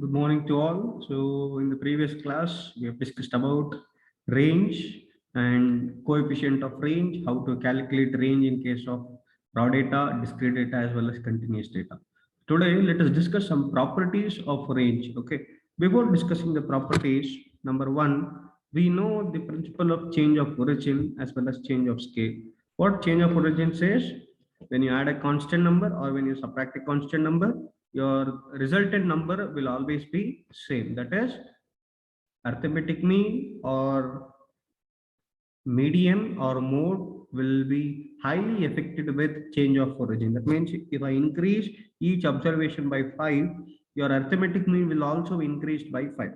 Good morning to all. So in the previous class, we have discussed about range and coefficient of range, how to calculate range in case of raw data, discrete data, as well as continuous data. Today, let us discuss some properties of range. Okay. Before discussing the properties, number one, we know the principle of change of origin as well as change of scale. What change of origin says? When you add a constant number or when you subtract a constant number, your resultant number will always be same. That is arithmetic mean or median or mode will be highly affected with change of origin. That means if I increase each observation by 5, your arithmetic mean will also increase by 5.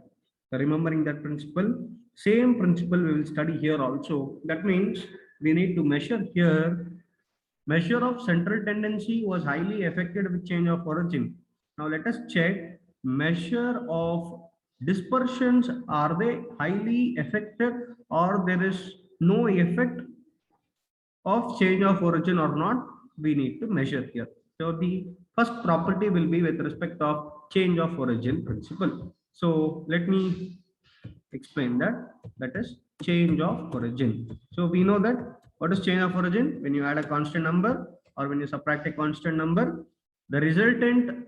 So remembering that principle, same principle we will study here also. That means we need to measure here. Measure of central tendency was highly affected with change of origin. Now let us check measure of dispersions. Are they highly affected or there is no effect of change of origin or not? We need to measure here. So the first property will be with respect of change of origin principle. So let me explain that. That is change of origin. So we know that what is change of origin? When you add a constant number or when you subtract a constant number, the resultant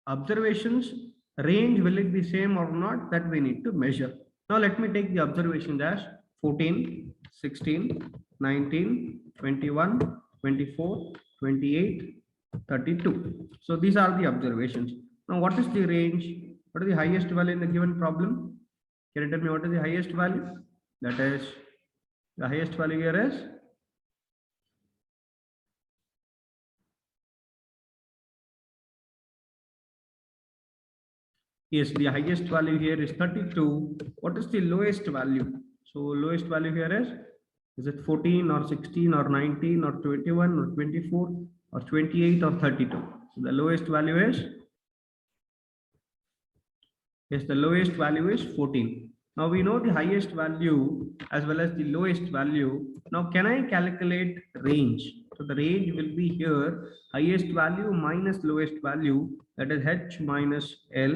observations range, will it be same or not, that we need to measure. Now let me take the observations as 14, 16, 19, 21, 24, 28, 32. So these are the observations. Now what is the range? What is the highest value in the given problem? Can you tell me what is the highest value? That is, the highest value here is yes, the highest value here is 32. What is the lowest value? So lowest value here is it 14 or 16 or 19 or 21 or 24 or 28 or 32? So the lowest value is, yes, the lowest value is 14. Now we know the highest value as well as the lowest value. Now can I calculate range? So the range will be here highest value minus lowest value, that is h minus L,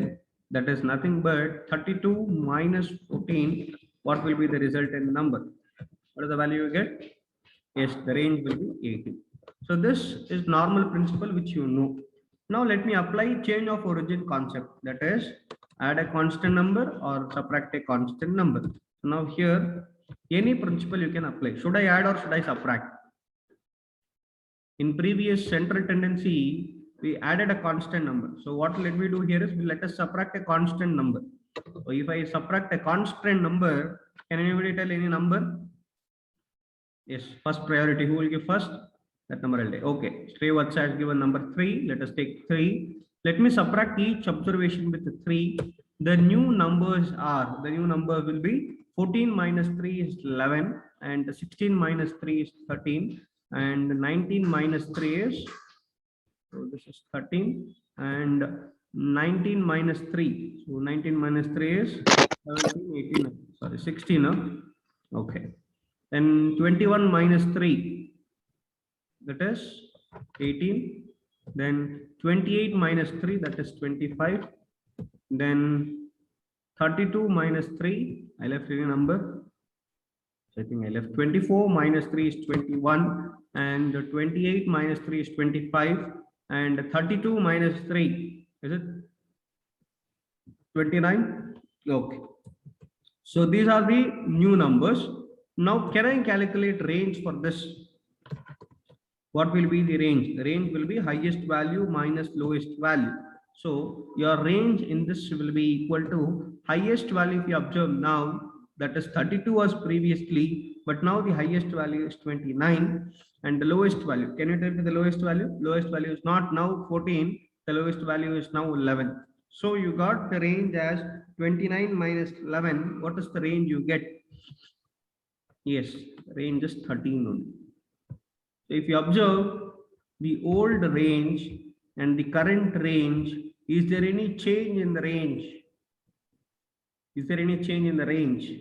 that is nothing but 32 minus 14. What will be the resultant number? What is the value you get? Yes, the range will be 18. So this is normal principle which you know. Now let me apply change of origin concept, that is add a constant number or subtract a constant number. So now here any principle you can apply. Should I add or should I subtract? In previous central tendency, we added a constant number. So what let me do here is let us subtract a constant number. So if I subtract a constant number, can anybody tell any number? Yes, first priority. Who will give first? That number will take. Okay, Srivatsa has given number 3. Let us take 3. Let me subtract each observation with 3. The new numbers are, the new number will be 14 minus 3 is 11, and 16 minus 3 is 13, and 19 minus 3 is, so this is 13, and 19 minus 3. So 19 minus 3 is 17, 18, sorry, 16. Okay. Then 21 minus 3, that is 18. Then 28 minus 3, that is 25. Then 32 minus 3, I left any number. So I think I left 24 minus 3 is 21. And 28 minus 3 is 25. And 32 minus 3, is it 29? Okay. So these are the new numbers. Now, can I calculate range for this? What will be the range? The range will be highest value minus lowest value. So your range in this will be equal to highest value. If you observe now, that is 32 was previously, but now the highest value is 29, and the lowest value. Can you tell me the lowest value? Lowest value is not now 14. The lowest value is now 11. So you got the range as 29 minus 11. What is the range you get? Yes, range is 13 only. So if you observe the old range and the current range, is there any change in the range? Is there any change in the range?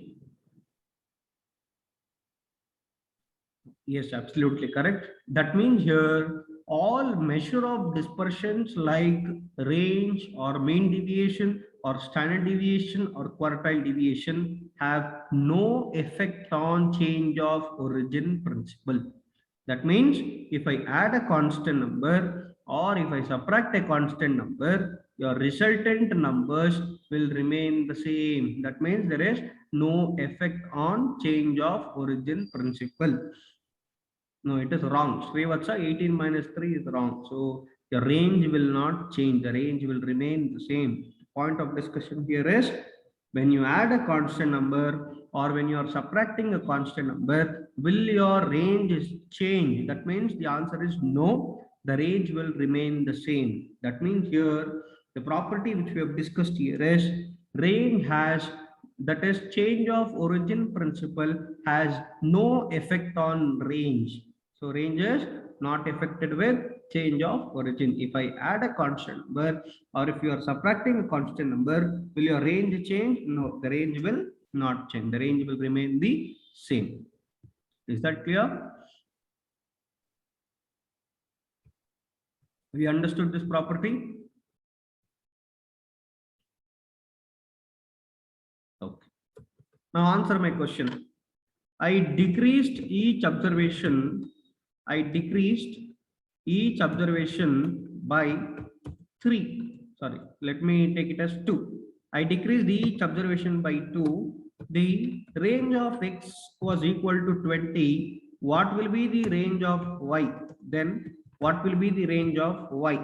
Yes, absolutely correct. That means here all measure of dispersions like range or mean deviation or standard deviation or quartile deviation have no effect on change of origin principle. That means if I add a constant number or if I subtract a constant number, your resultant numbers will remain the same. That means there is no effect on change of origin principle. No, it is wrong. Srivatsa 18 minus 3 is wrong. So the range will not change. The range will remain the same. Point of discussion here is when you add a constant number or when you are subtracting a constant number, will your range change? That means the answer is no. The range will remain the same. That means here the property which we have discussed here is range has, that is change of origin principle has no effect on range. So range is not affected with change of origin. If I add a constant number or if you are subtracting a constant number, will your range change? No, the range will not change. The range will remain the same. Is that clear? We understood this property? Okay. Now answer my question. I decreased each observation by 3. Sorry, let me take it as 2. I decreased each observation by 2. The range of x was equal to 20. What will be the range of y? Then what will be the range of y?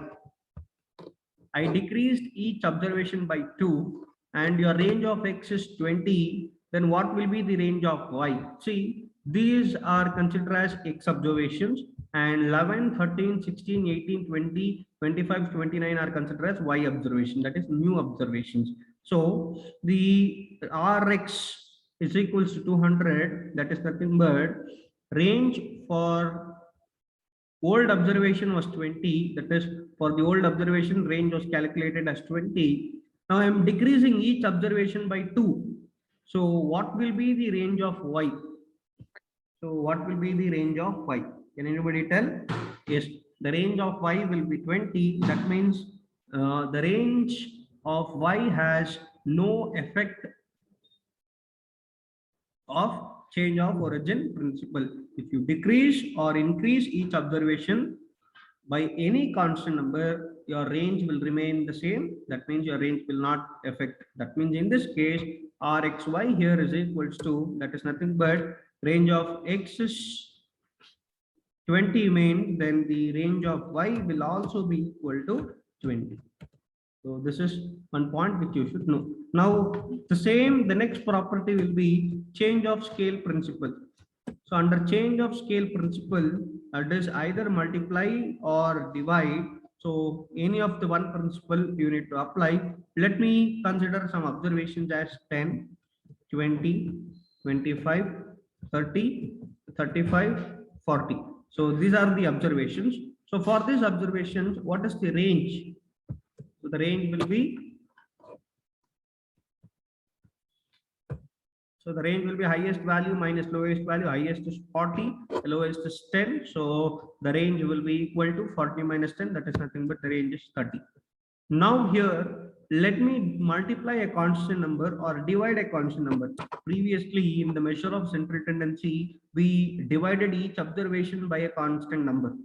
I decreased each observation by 2 and your range of x is 20. Then what will be the range of y? See, these are considered as x observations and 11, 13, 16, 18, 20, 25, 29 are considered as y observation, that is new observations. So the Rx is equals to 200, that is nothing but range for old observation was 20, that is for the old observation range was calculated as 20. Now I am decreasing each observation by 2. So what will be the range of y? So what will be the range of y? Can anybody tell? Yes, the range of y will be 20. That means the range of y has no effect of change of origin principle. If you decrease or increase each observation by any constant number, your range will remain the same. That means your range will not affect. That means in this case, Rxy here is equals to, that is nothing but range of x is 20 means then the range of y will also be equal to 20. So this is one point which you should know. Now the next property will be change of scale principle. So under change of scale principle, it is either multiply or divide. So any of the one principle you need to apply. Let me consider some observations as 10, 20, 25, 30, 35, 40. So these are the observations. So for these observations, what is the range? So the range will be, so the range will be highest value minus lowest value. Highest is 40, lowest is 10. So the range will be equal to 40 minus 10. That is nothing but the range is 30. Now here, let me multiply a constant number or divide a constant number. Previously, in the measure of central tendency, we divided each observation by a constant number.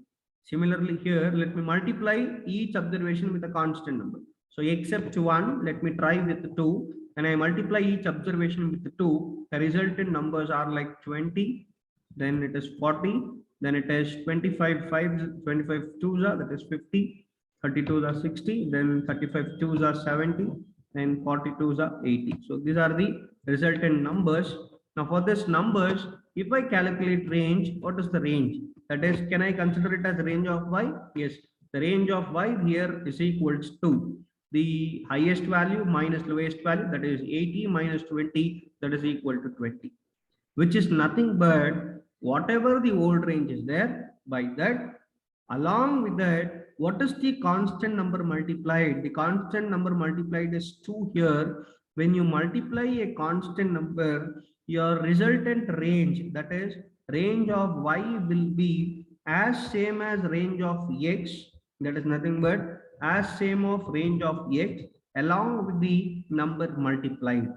Similarly here, let me multiply each observation with a constant number. So except 1, let me try with 2. When I multiply each observation with 2, the resultant numbers are like 20, then it is 40, then it is 25 2s are, that is 50, 32s are 60, then 35 2s are 70, then 42s are 80. So these are the resultant numbers. Now for this numbers, if I calculate range, what is the range? That is, can I consider it as the range of y? Yes, the range of y here is equals to the highest value minus lowest value, that is 80 minus 20, that is equal to 20, which is nothing but whatever the old range is there, by that, along with that, what is the constant number multiplied? The constant number multiplied is 2 here. When you multiply a constant number, your resultant range, that is range of y, will be as same as range of x, that is nothing but as same of range of x, along with the number multiplied.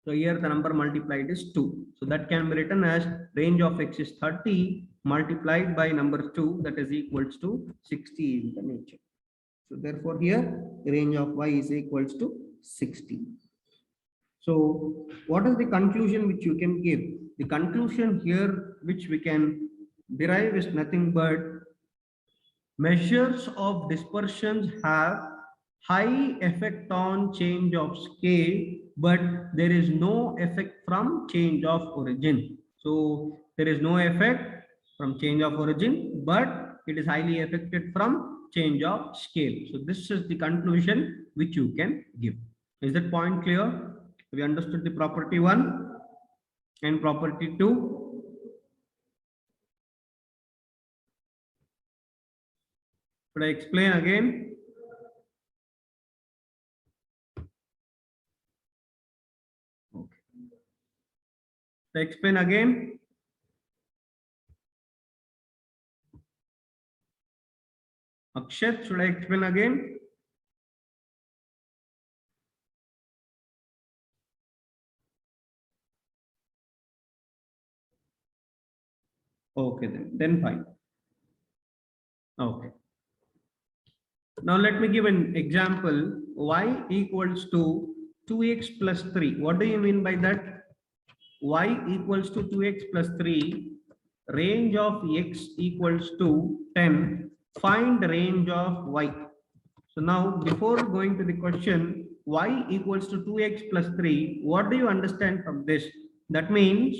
So here the number multiplied is 2. So that can be written as range of x is 30 multiplied by number 2, that is equals to 60 in the nature. So therefore here the range of y is equals to 60. So what is the conclusion which you can give? The conclusion here which we can derive is nothing but measures of dispersions have high effect on change of scale, but there is no effect from change of origin. So there is no effect from change of origin, but it is highly affected from change of scale. So this is the conclusion which you can give. Is that point clear? We understood the property 1 and property 2. Should I explain again? Okay. Should I explain again? Akshat, should I explain again? Okay, then fine. Okay. Now let me give an example. Y equals to 2x plus 3. What do you mean by that? Y equals to 2x plus 3. Range of x equals to 10. Find range of y. So now before going to the question, y equals to 2x plus 3. What do you understand from this? That means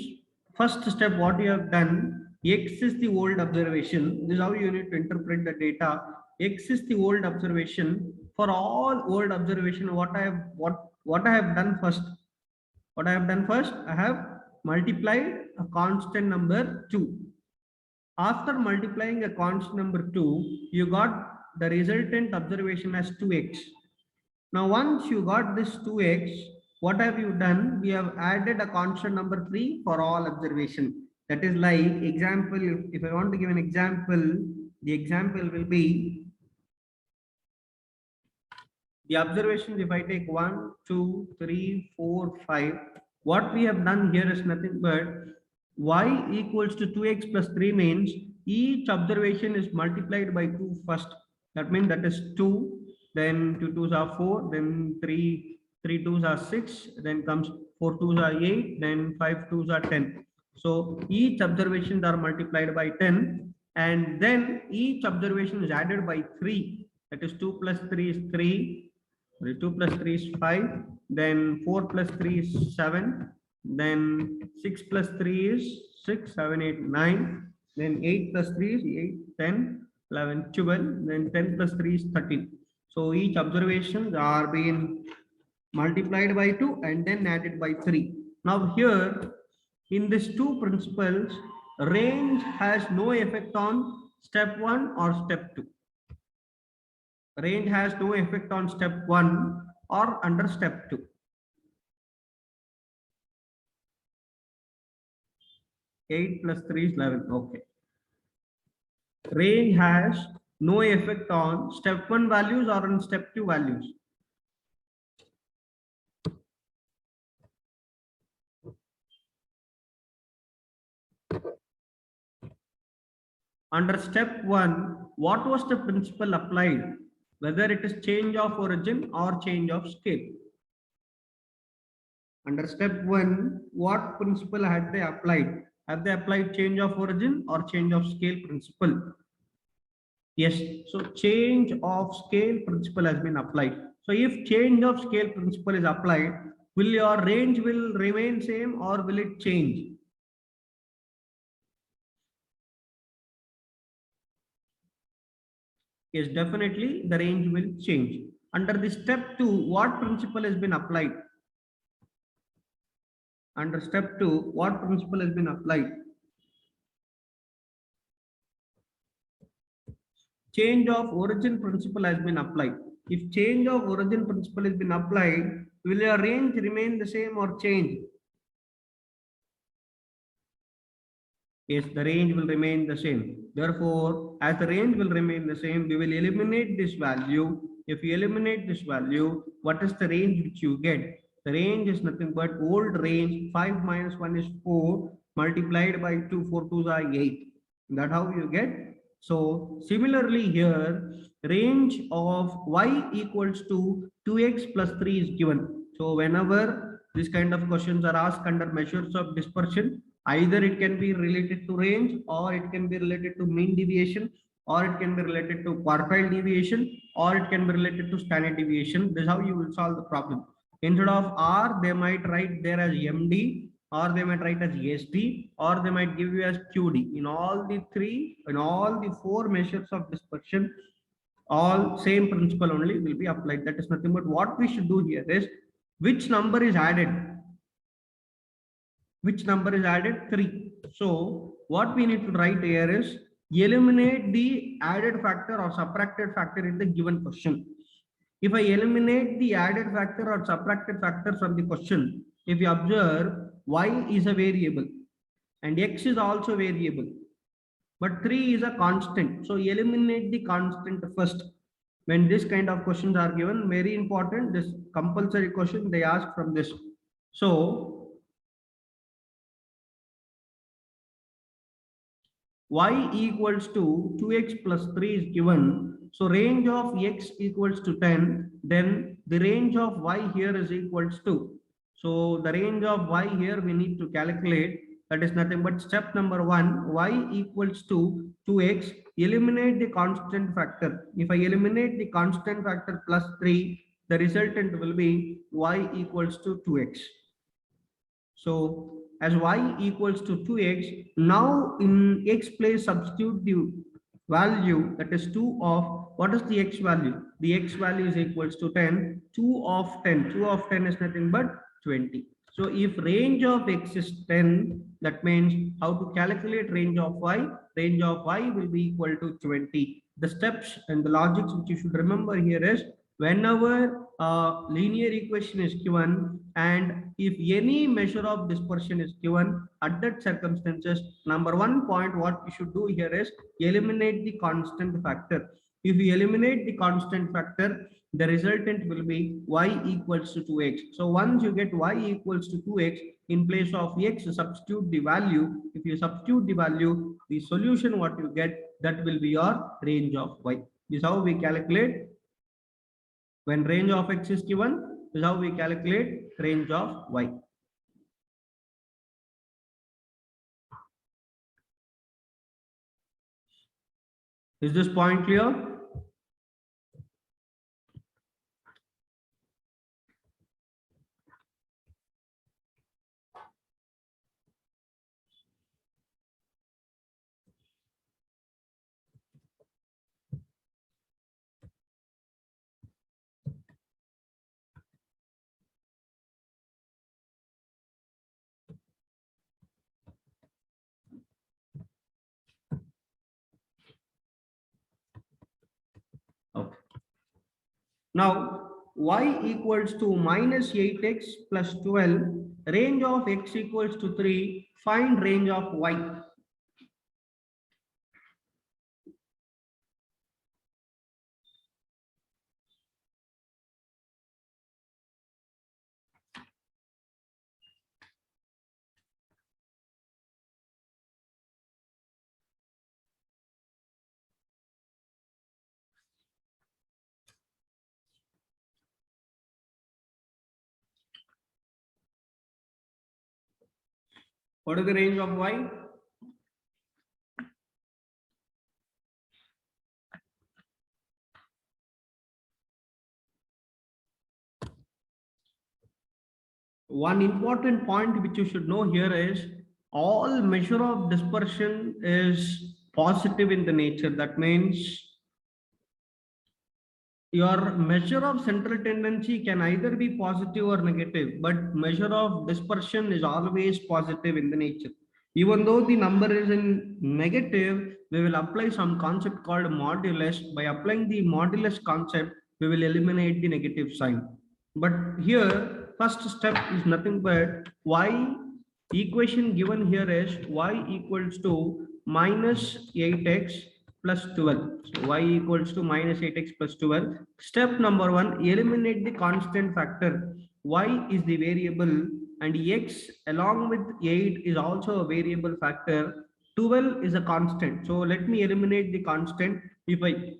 first step what you have done, x is the old observation. This is how you need to interpret the data. X is the old observation. For all old observation, what I have done first? What I have done first? I have multiplied a constant number 2. After multiplying a constant number 2, you got the resultant observation as 2x. Now, once you got this 2x, what have you done? We have added a constant number 3 for all observation. That is like example, if I want to give an example, the example will be the observations. If I take 1, 2, 3, 4, 5, what we have done here is nothing but y equals to 2x plus 3 means each observation is multiplied by 2 first. That means that is 2, then 2 2s are 4, then 3 2s are 6, then comes 4 2s are 8, then 5 2s are 10. So each observations are multiplied by 10, and then each observation is added by 3. That is 2 plus 3 is 3, 2 plus 3 is 5, then 4 plus 3 is 7, then 6 plus 3 is 6, 7, 8, 9, then 8 plus 3 is 8, 10, 11, 12, then 10 plus 3 is 13. So each observations are being multiplied by 2 and then added by 3. Now here in these two principles, range has no effect on step 1 or step 2. Range has no effect on step 1 or under step 2. 8 plus 3 is 11. Okay. Range has no effect on step 1 values or on step 2 values. Under step 1, what was the principle applied? Whether it is change of origin or change of scale. Under step 1, what principle had they applied? Have they applied change of origin or change of scale principle? Yes, so change of scale principle has been applied. So if change of scale principle is applied, will your range will remain same or will it change? Yes, definitely the range will change. Under the step 2, what principle has been applied? Under step 2, what principle has been applied? Change of origin principle has been applied. If change of origin principle has been applied, will your range remain the same or change? Yes, the range will remain the same. Therefore, as the range will remain the same, we will eliminate this value. If you eliminate this value, what is the range which you get? The range is nothing but old range. 5 minus 1 is 4 multiplied by 2. 4 2s are 8. That's how you get. So similarly here, range of y equals to 2x plus 3 is given. So whenever this kind of questions are asked under measures of dispersion, either it can be related to range, or it can be related to mean deviation, or it can be related to quartile deviation, or it can be related to standard deviation. This is how you will solve the problem. Instead of R, they might write there as MD, or they might write as SD, or they might give you as QD. In all the four measures of dispersion, all same principle only will be applied. That is nothing but what we should do here is which number is added. Which number is added? 3. So what we need to write here is eliminate the added factor or subtracted factor in the given question. If I eliminate the added factor or subtracted factor from the question, if you observe, y is a variable and x is also variable, but 3 is a constant. So eliminate the constant first. When this kind of questions are given, very important, this compulsory question they ask from this. So y equals to 2x plus 3 is given. So range of x equals to 10, then the range of y here is equals to. So the range of y here we need to calculate. That is nothing but step number 1, y equals to 2x, eliminate the constant factor. If I eliminate the constant factor plus 3, the resultant will be y equals to 2x. So as y equals to 2x, now in x place substitute the value, that is 2 of, what is the x value? The x value is equals to 10. 2 of 10. 2 of 10 is nothing but 20. So if range of x is 10, that means how to calculate range of y? Range of y will be equal to 20. The steps and the logics which you should remember here is, whenever a linear equation is given and if any measure of dispersion is given, at that circumstances, number 1 point what we should do here is eliminate the constant factor. If we eliminate the constant factor, the resultant will be y equals to 2x. So once you get y equals to 2x, in place of x, substitute the value. If you substitute the value, the solution what you get, that will be your range of y. This is how we calculate. When range of x is given, this is how we calculate range of y. Is this point clear? Okay. Now y equals to minus 8x plus 12, range of x equals to 3, find range of y. What is the range of y? One important point which you should know here is all measure of dispersion is positive in the nature. That means your measure of central tendency can either be positive or negative, but measure of dispersion is always positive in the nature. Even though the number is in negative, we will apply some concept called modulus. By applying the modulus concept, we will eliminate the negative sign. But here, first step is nothing but y equation given here is y equals to minus 8x plus 12. So y equals to minus 8x plus 12. Step number 1, eliminate the constant factor. Y is the variable and x along with 8 is also a variable factor. 12 is a constant. So let me eliminate the constant. If I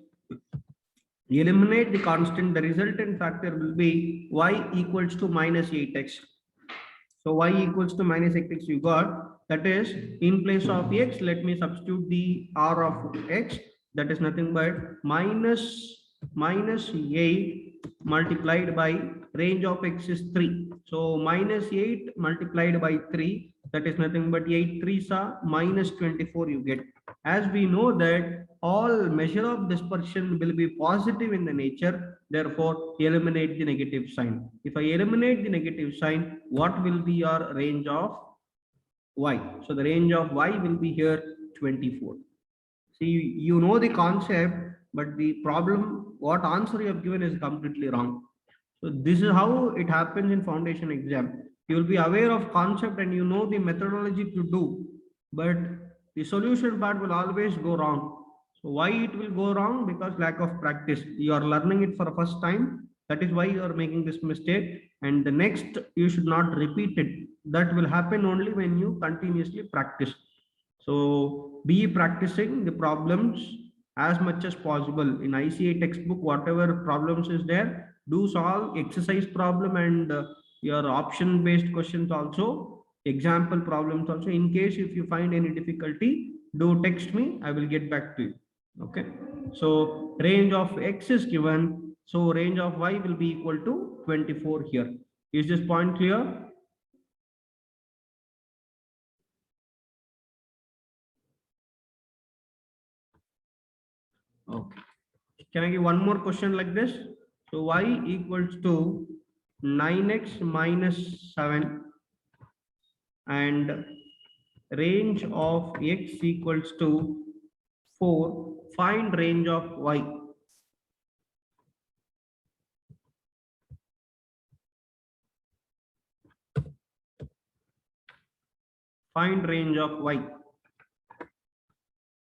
eliminate the constant, the resultant factor will be y equals to minus 8x. So y equals to minus x you got, that is in place of x, let me substitute the r of x, that is nothing but minus 8 multiplied by range of x is 3. So minus 8 multiplied by 3, that is nothing but 8 3s are minus 24 you get. As we know that all measure of dispersion will be positive in the nature, therefore eliminate the negative sign. If I eliminate the negative sign, what will be your range of y? So the range of y will be here 24. See, you know the concept, but the problem, what answer you have given is completely wrong. So this is how it happens in foundation exam. You will be aware of concept and you know the methodology to do, but the solution part will always go wrong. So why it will go wrong? Because lack of practice. You are learning it for the first time. That is why you are making this mistake. And the next you should not repeat it. That will happen only when you continuously practice. So be practicing the problems as much as possible. In ICA textbook, whatever problems is there, do solve exercise problem and your option based questions also, example problems also. In case if you find any difficulty, do text me, I will get back to you. Okay. So range of x is given. So range of y will be equal to 24 here. Is this point clear? Okay. Can I give one more question like this? So y equals to 9x minus 7 and range of x equals to 4. Find range of y. Find range of y.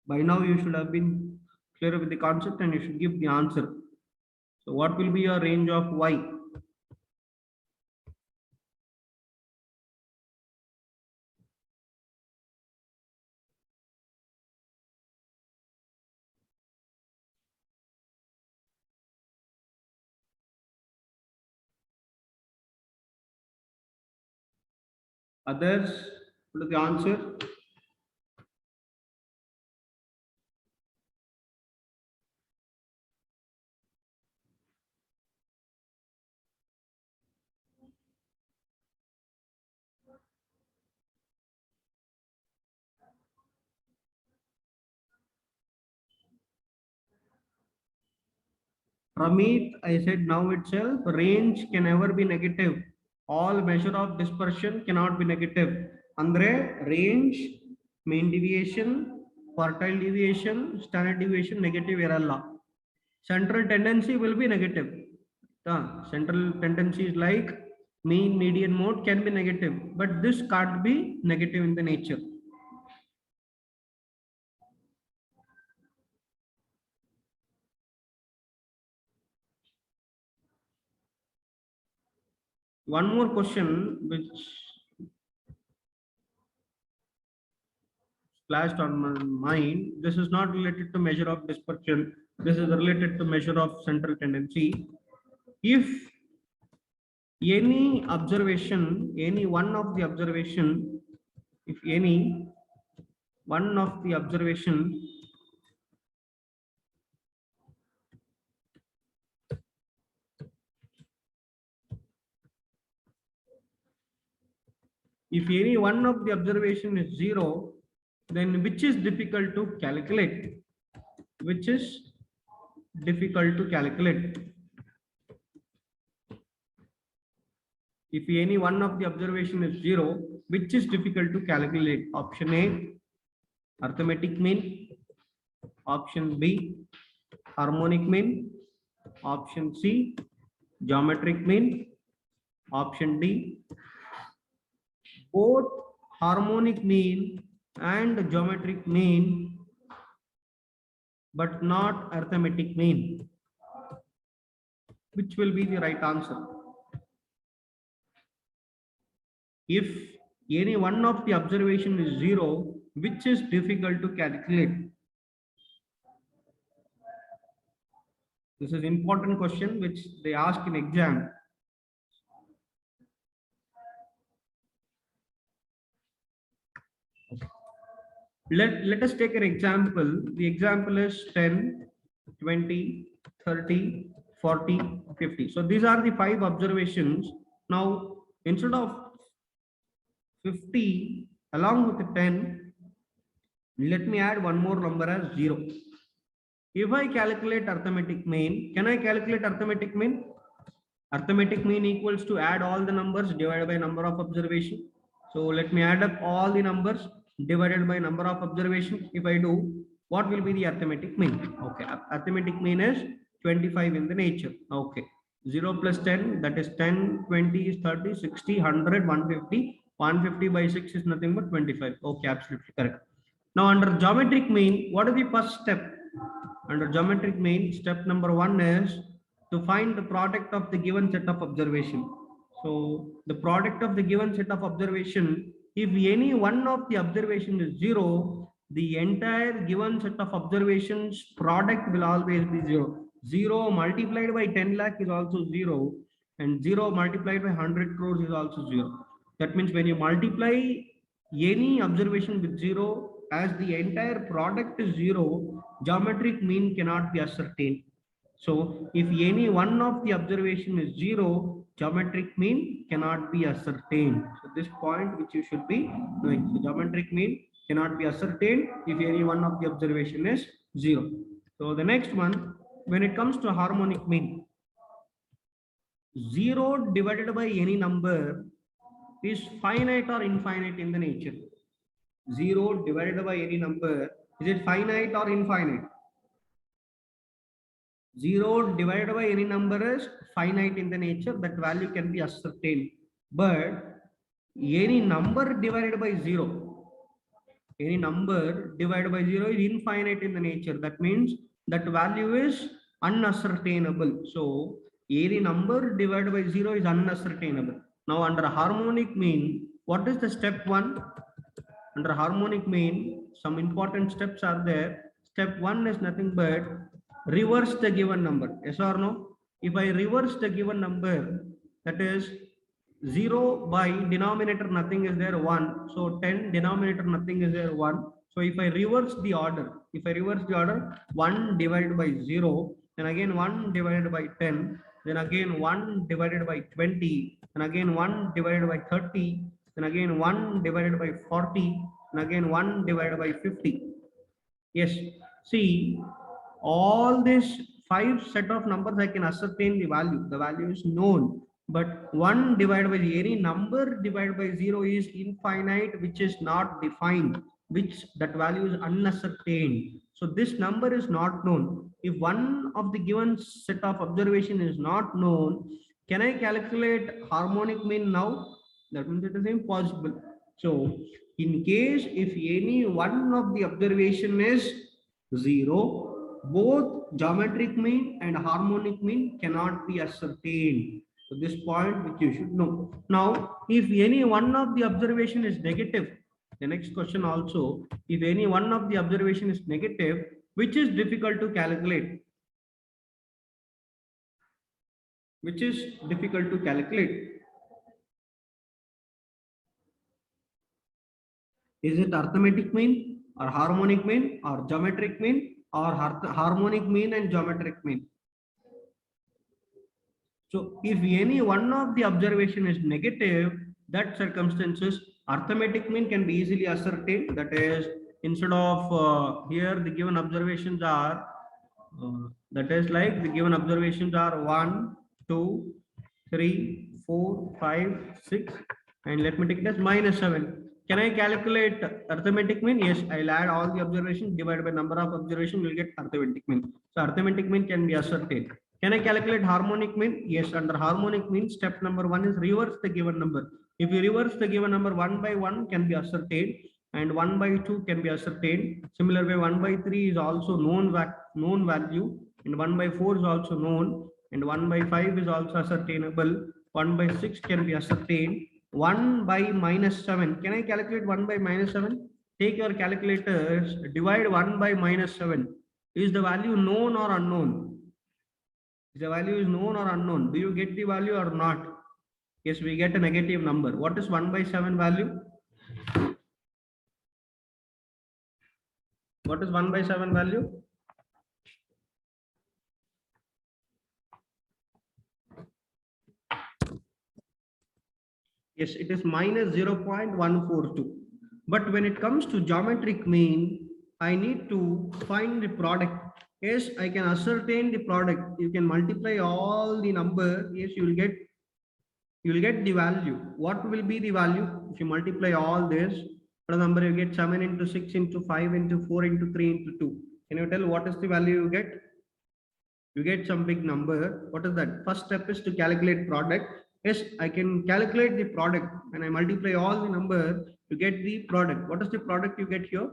By now you should have been clear with the concept and you should give the answer. So what will be your range of y? Others, what is the answer? Ramit, I said now itself, range can never be negative. All measure of dispersion cannot be negative. Andre, range, mean deviation, quartile deviation, standard deviation, negative error. Central tendency will be negative. Central tendency is like mean, median, mode can be negative, but this can't be negative in the nature. One more question which flashed on my mind. This is not related to measure of dispersion. This is related to measure of central tendency. If any observation, any one of the observation, if any one of the observation if any one of the observation is 0, then which is difficult to calculate? Which is difficult to calculate? If any one of the observation is 0, which is difficult to calculate? Option A, arithmetic mean. Option B, harmonic mean. Option C, geometric mean. Option D, both harmonic mean and geometric mean but not arithmetic mean. Which will be the right answer? If any one of the observation is 0, which is difficult to calculate? This is important question which they ask in exam. Let us take an example. The example is 10, 20, 30, 40, 50. So these are the 5 observations. Now, instead of 50 along with the 10, let me add one more number as 0. If I calculate arithmetic mean, can I calculate arithmetic mean? Arithmetic mean equals to add all the numbers divided by number of observation. So let me add up all the numbers divided by number of observation. If I do, what will be the arithmetic mean? Okay, arithmetic mean is 25 in the nature. Okay, 0 plus 10, that is 10, 20 is 30, 60, 100, 150. 150 by 6 is nothing but 25. Okay, absolutely correct. Now under geometric mean, what is the first step? Under geometric mean, step number 1 is to find the product of the given set of observation. So the product of the given set of observation, if any one of the observation is 0, the entire given set of observations product will always be 0. 0 multiplied by 10 lakh is also 0, and 0 multiplied by 100 crores is also 0. That means when you multiply any observation with 0, as the entire product is 0, geometric mean cannot be ascertained. So if any one of the observation is 0, geometric mean cannot be ascertained. So this point which you should be doing. So geometric mean cannot be ascertained if any one of the observation is 0. So the next one, when it comes to harmonic mean, 0 divided by any number is finite or infinite in the nature. 0 divided by any number, is it finite or infinite? 0 divided by any number is finite in the nature, that value can be ascertained. But any number divided by 0, any number divided by 0 is infinite in the nature. That means that value is unascertainable. So any number divided by 0 is unascertainable. Now under harmonic mean, what is the step 1? Under harmonic mean, some important steps are there. Step 1 is nothing but reverse the given number. Yes or no? If I reverse the given number, that is 0 by denominator nothing is there 1. So 10 denominator nothing is there 1. So if I reverse the order, 1 divided by 0, then again 1 divided by 10, then again 1 divided by 20, and again 1 divided by 30, then again 1 divided by 40, and again 1 divided by 50. Yes, see, all these 5 set of numbers I can ascertain the value is known, but 1 divided by any number divided by 0 is infinite, which is not defined, which that value is unascertained. So this number is not known. If one of the given set of observation is not known, can I calculate harmonic mean now? That means it is impossible. So in case if any one of the observation is 0, both geometric mean and harmonic mean cannot be ascertained. So this point which you should know. Now, if any one of the observation is negative, the next question also, if any one of the observation is negative, which is difficult to calculate? Which is difficult to calculate? Is it arithmetic mean or harmonic mean or geometric mean or harmonic mean and geometric mean? So if any one of the observation is negative, that circumstances arithmetic mean can be easily ascertained. That is, instead of here the given observations are that is like the given observations are 1, 2, 3, 4, 5, 6, and let me take this -7. Can I calculate arithmetic mean? Yes, I'll add all the observations divided by number of observations, will get arithmetic mean. So arithmetic mean can be ascertained. Can I calculate harmonic mean? Yes, under harmonic mean, step number 1 is reverse the given number. If you reverse the given number, 1 by 1 can be ascertained, and 1 by 2 can be ascertained. Similar way, 1 by 3 is also known known value, and 1 by 4 is also known, and 1 by 5 is also ascertainable. 1 by 6 can be ascertained. 1 by minus 7. Can I calculate 1 by minus 7? Take your calculators, divide 1 by minus 7. Is the value known or unknown? Is the value is known or unknown? Do you get the value or not? Yes, we get a negative number. What is 1 by 7 value? What is 1 by 7 value? Yes, it is minus 0.142. But when it comes to geometric mean, I need to find the product. Yes, I can ascertain the product. You can multiply all the number. Yes, you will get the value. What will be the value? If you multiply all this, for the number you get 7 into 6 into 5 into 4 into 3 into 2. Can you tell what is the value you get? You get some big number. What is that? First step is to calculate product. Yes, I can calculate the product and I multiply all the number to get the product. What is the product you get here?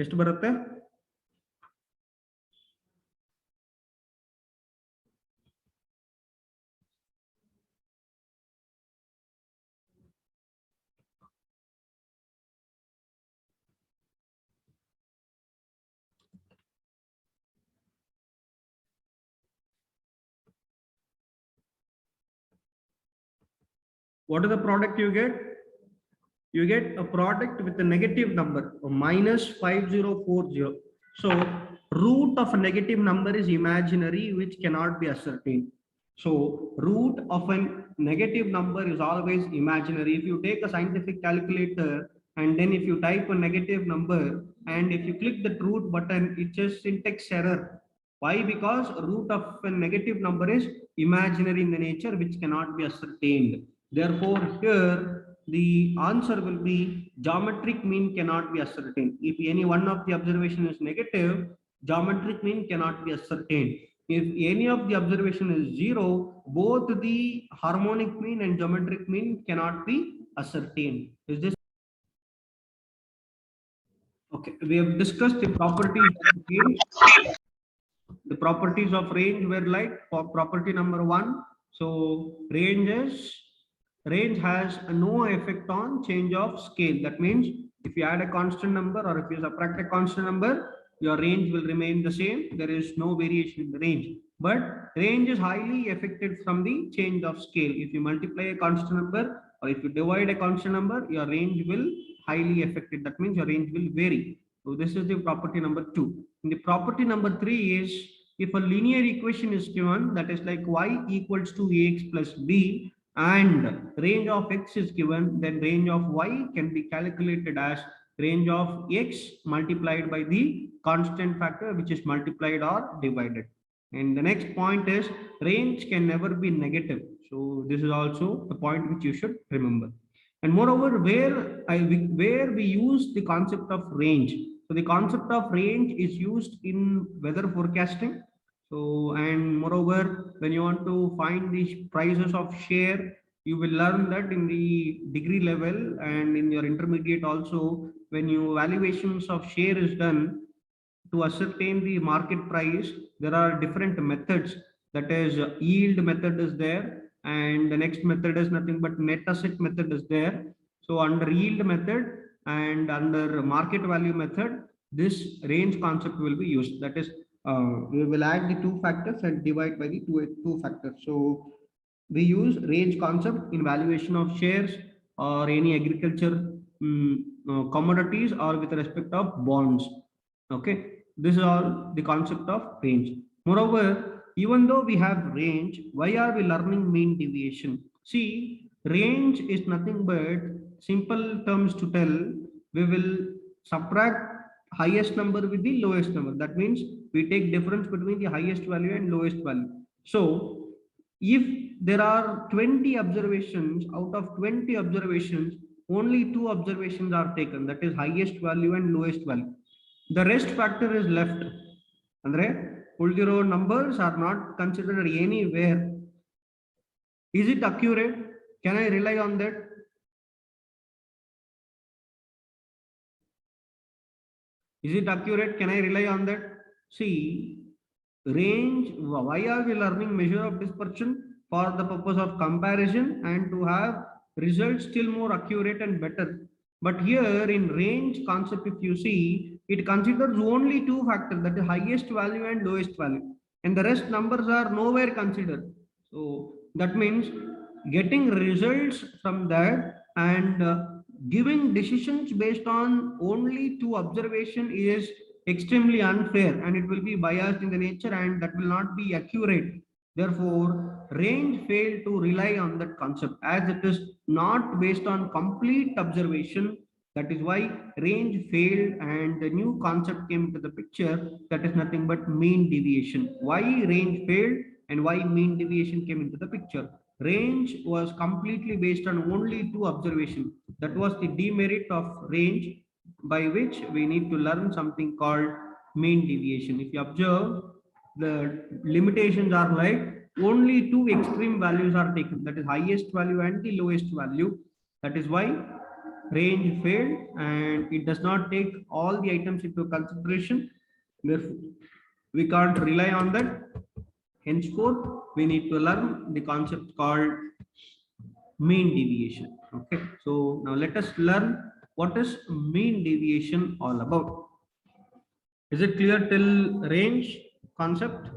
ಎಷ್ಟು ಬರುತ್ತೆ? What is the product you get? You get a product with a negative number, minus 5040. So root of a negative number is imaginary, which cannot be ascertained. So root of a negative number is always imaginary. If you take a scientific calculator and then if you type a negative number and if you click the root button, it just syntax error. Why? Because root of a negative number is imaginary in the nature, which cannot be ascertained. Therefore, here the answer will be geometric mean cannot be ascertained. If any one of the observation is negative, geometric mean cannot be ascertained. If any of the observation is zero, both the harmonic mean and geometric mean cannot be ascertained. Is this okay? We have discussed the properties of range. The properties of range were like for property number 1. So range has no effect on change of scale. That means if you add a constant number or if you subtract a constant number, your range will remain the same. There is no variation in the range. But range is highly affected from the change of scale. If you multiply a constant number or if you divide a constant number, your range will highly affected. That means your range will vary. So this is the property number 2. And the property number 3 is if a linear equation is given, that is like y equals to ax plus b, and range of x is given, then range of y can be calculated as range of x multiplied by the constant factor, which is multiplied or divided. And the next point is range can never be negative. So this is also the point which you should remember. And moreover, where we use the concept of range. So the concept of range is used in weather forecasting. So, and moreover, when you want to find the prices of share, you will learn that in the degree level and in your intermediate also, when you valuations of share is done to ascertain the market price, there are different methods. That is yield method is there, and the next method is nothing but net asset method is there. So under yield method and under market value method, this range concept will be used. That is we will add the two factors and divide by the two factors. So we use range concept in valuation of shares or any agriculture commodities or with respect of bonds. Okay, this is all the concept of range. Moreover, even though we have range, why are we learning mean deviation? See, range is nothing but simple terms to tell. We will subtract highest number with the lowest number. That means we take difference between the highest value and lowest value. So if there are 20 observations, out of 20 observations, only 2 observations are taken, that is highest value and lowest value. The rest factor is left. Andre, uldiro numbers are not considered anywhere. Is it accurate? Can I rely on that? Is it accurate? Can I rely on that? See, range, why are we learning measure of dispersion? For the purpose of comparison and to have results still more accurate and better. But here in range concept, if you see, it considers only two factors, that is highest value and lowest value. And the rest numbers are nowhere considered. So that means getting results from that and giving decisions based on only two observation is extremely unfair, and it will be biased in the nature and that will not be accurate. Therefore range failed to rely on that concept as it is not based on complete observation. That is why range failed and the new concept came into the picture, that is nothing but mean deviation. Why range failed and why mean deviation came into the picture? Range was completely based on only two observations. That was the demerit of range, by which we need to learn something called mean deviation. If you observe, the limitations are like only two extreme values are taken, that is highest value and the lowest value. That is why range failed and it does not take all the items into consideration. Therefore, we can't rely on that. Henceforth, we need to learn the concept called mean deviation. Okay, so now let us learn what is mean deviation all about. Is it clear till range concept?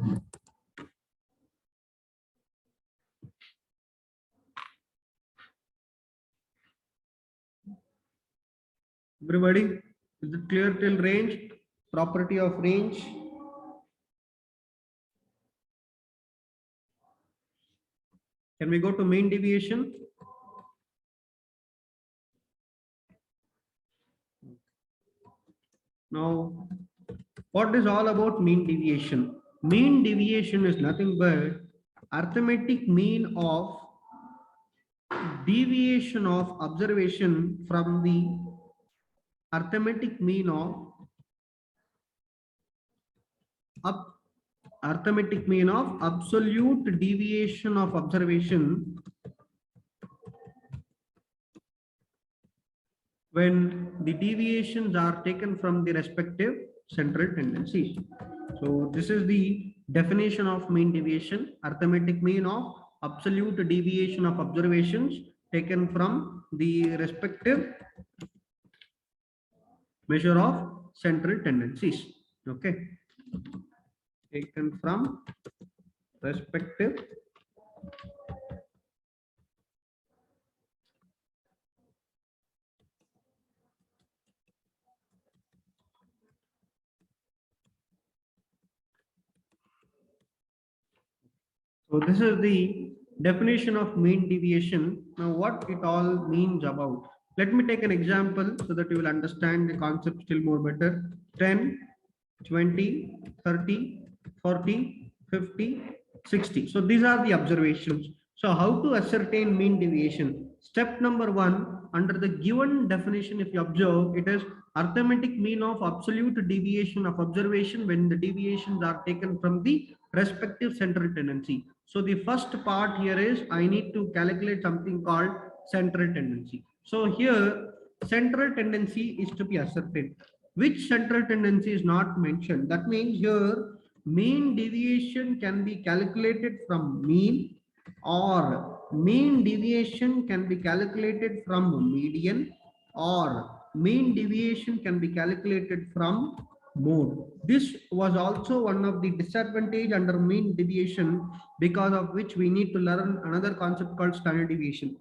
Everybody, is it clear till range? Property of range? Can we go to mean deviation? Now, what is all about mean deviation? Mean deviation is nothing but arithmetic mean of deviation of observation from the arithmetic mean of arithmetic mean of absolute deviation of observation when the deviations are taken from the respective central tendencies. So this is the definition of mean deviation: arithmetic mean of absolute deviation of observations taken from the respective measure of central tendencies. Okay, taken from respective So this is the definition of mean deviation. Now what it all means about. Let me take an example so that you will understand the concept still more better. 10, 20, 30, 40, 50, 60. So these are the observations. So how to ascertain mean deviation? Step number one, under the given definition, if you observe, it is arithmetic mean of absolute deviation of observation when the deviations are taken from the respective central tendency. So the first part here is I need to calculate something called central tendency. So here central tendency is to be ascertained. Which central tendency is not mentioned? That means here mean deviation can be calculated from mean, or mean deviation can be calculated from median, or mean deviation can be calculated from mode. This was also one of the disadvantage under mean deviation, because of which we need to learn another concept called standard deviation.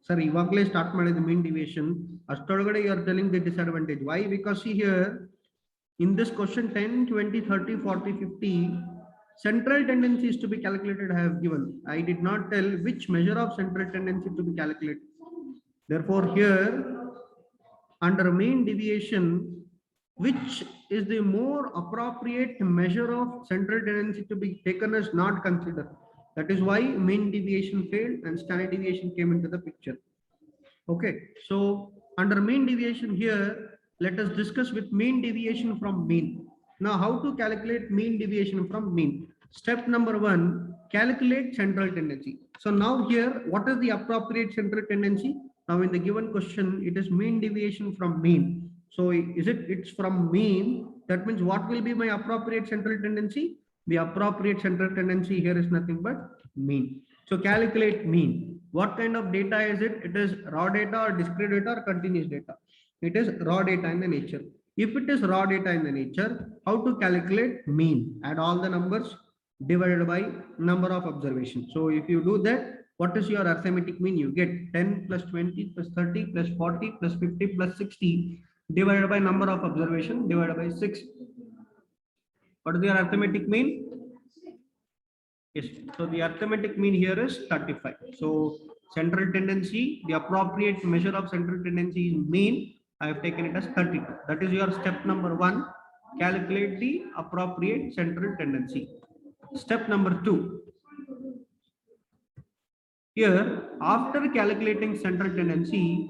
Sir, ivagle start ಮಾಡಿದ mean deviation ಅಷ್ಟೊಳಗಡೆ you are telling the disadvantage. Why? Because see here in this question 10, 20, 30, 40, 50, central tendency is to be calculated. I have given. I did not tell which measure of central tendency to be calculated. Therefore, here under mean deviation, which is the more appropriate measure of central tendency to be taken as not considered. That is why mean deviation failed and standard deviation came into the picture. Okay, so under mean deviation here, let us discuss with mean deviation from mean. Now, how to calculate mean deviation from mean? Step number one, calculate central tendency. So now here, what is the appropriate central tendency? Now in the given question, it is mean deviation from mean. So it's from mean? That means what will be my appropriate central tendency? The appropriate central tendency here is nothing but mean. So calculate mean. What kind of data is it? It is raw data or discrete data or continuous data? It is raw data in the nature. If it is raw data in the nature, how to calculate mean? Add all the numbers divided by number of observations. So if you do that, what is your arithmetic mean? You get 10 plus 20 plus 30 plus 40 plus 50 plus 60 divided by number of observation divided by 6. What is your arithmetic mean? Yes, so the arithmetic mean here is 35. So central tendency, the appropriate measure of central tendency is mean. I have taken it as 32. That is your step number 1. Calculate the appropriate central tendency. Step number 2. Here, after calculating central tendency,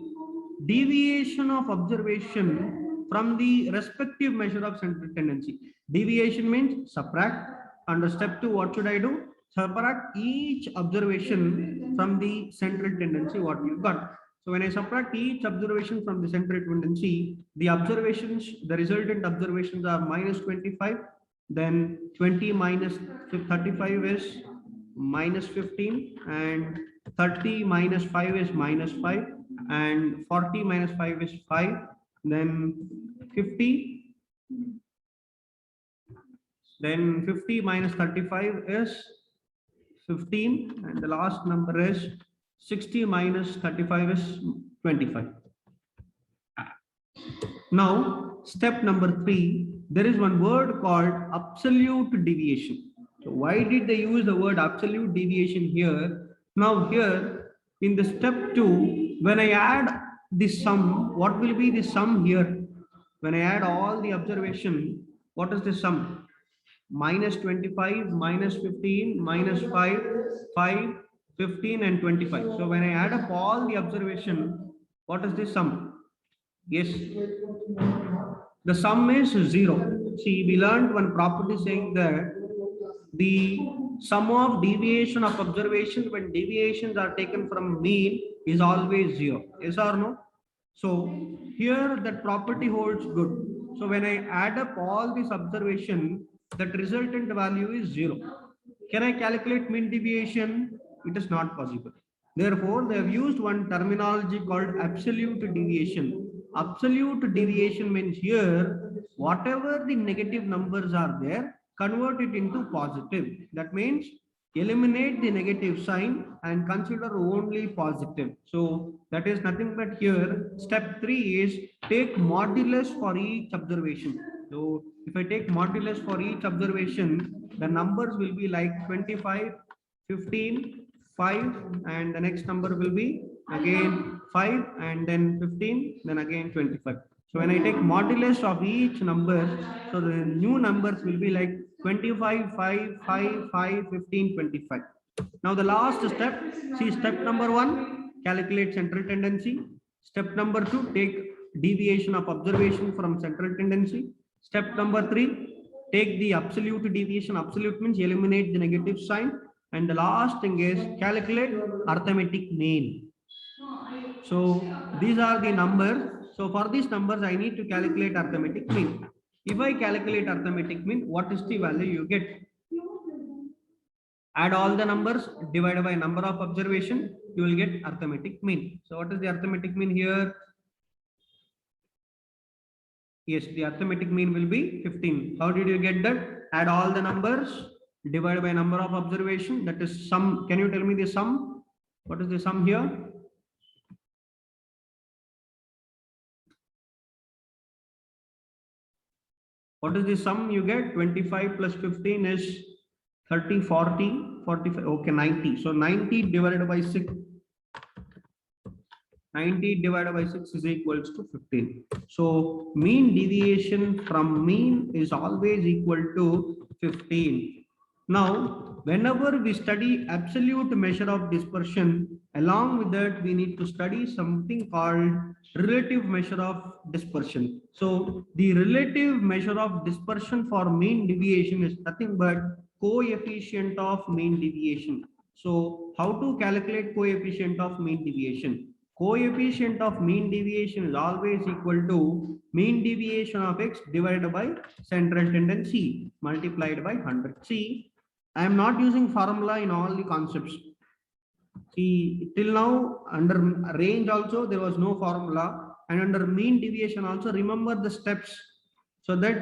deviation of observation from the respective measure of central tendency. Deviation means subtract. Under step 2, what should I do? Subtract each observation from the central tendency, what you got. So when I subtract each observation from the central tendency, the observations, the resultant observations are minus 25, then 20 minus 35 is minus 15, and 30 minus 5 is minus 5, and 40 minus 5 is 5, then 50, then 50 minus 35 is 15, and the last number is 60 minus 35 is 25. Now, step number 3, there is one word called absolute deviation. So why did they use the word absolute deviation here? Now here in the step 2, when I add the sum, what will be the sum here? When I add all the observation, what is the sum? Minus 25, minus 15, minus 5, 5, 15 and 25. So when I add up all the observation, what is the sum? Yes, the sum is 0. See, we learned one property saying that the sum of deviation of observation when deviations are taken from mean is always 0. Yes or no? So here that property holds good. So when I add up all this observation, that resultant value is 0. Can I calculate mean deviation? It is not possible. Therefore, they have used one terminology called absolute deviation. Absolute deviation means here, whatever the negative numbers are there, convert it into positive. That means eliminate the negative sign and consider only positive. So that is nothing but here. Step 3 is take modulus for each observation. So if I take modulus for each observation, the numbers will be like 25, 15, 5, and the next number will be again 5, and then 15, then again 25. So when I take modulus of each number, so the new numbers will be like 25, 5, 5, 5, 15, 25. Now the last step, see step number 1, calculate central tendency. Step number 2, take deviation of observation from central tendency. Step number 3, take the absolute deviation. Absolute means eliminate the negative sign. And the last thing is calculate arithmetic mean. So these are the numbers. So for these numbers, I need to calculate arithmetic mean. If I calculate arithmetic mean, what is the value you get? Add all the numbers divided by number of observation, you will get arithmetic mean. So what is the arithmetic mean here? Yes, the arithmetic mean will be 15. How did you get that? Add all the numbers divided by number of observation, that is sum. Can you tell me the sum? What is the sum here? What is the sum you get? 25 plus 15 is 30, 40, 45, okay, 90. So 90 divided by 6. 90 divided by 6 is equals to 15. So mean deviation from mean is always equal to 15. Now, whenever we study absolute measure of dispersion, along with that, we need to study something called relative measure of dispersion. So the relative measure of dispersion for mean deviation is nothing but coefficient of mean deviation. So how to calculate coefficient of mean deviation? Coefficient of mean deviation is always equal to mean deviation of x divided by central tendency multiplied by 100. See, I am not using formula in all the concepts. See, till now under range also there was no formula, and under mean deviation also remember the steps, so that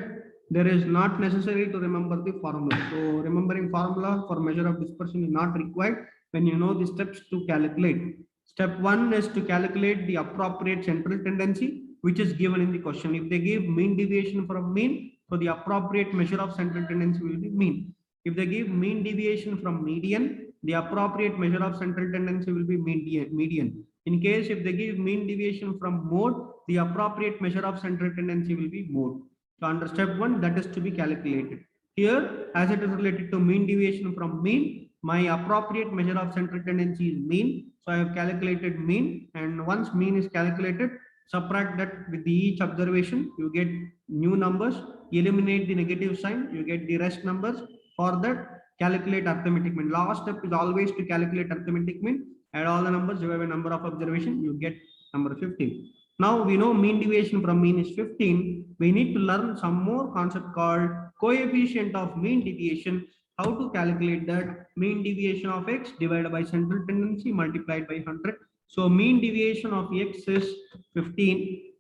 there is not necessary to remember the formula. So remembering formula for measure of dispersion is not required when you know the steps to calculate. Step 1 is to calculate the appropriate central tendency, which is given in the question. If they give mean deviation from mean, so the appropriate measure of central tendency will be mean. If they give mean deviation from median, the appropriate measure of central tendency will be median. In case if they give mean deviation from mode, the appropriate measure of central tendency will be mode. So under step 1, that is to be calculated. Here, as it is related to mean deviation from mean, my appropriate measure of central tendency is mean. So I have calculated mean, and once mean is calculated, subtract that with each observation, you get new numbers, eliminate the negative sign, you get the rest numbers. For that, calculate arithmetic mean. Last step is always to calculate arithmetic mean. Add all the numbers, you have a number of observation, you get number 15. Now we know mean deviation from mean is 15. We need to learn some more concept called coefficient of mean deviation. How to calculate that? Mean deviation of x divided by central tendency multiplied by 100. So mean deviation of x is 15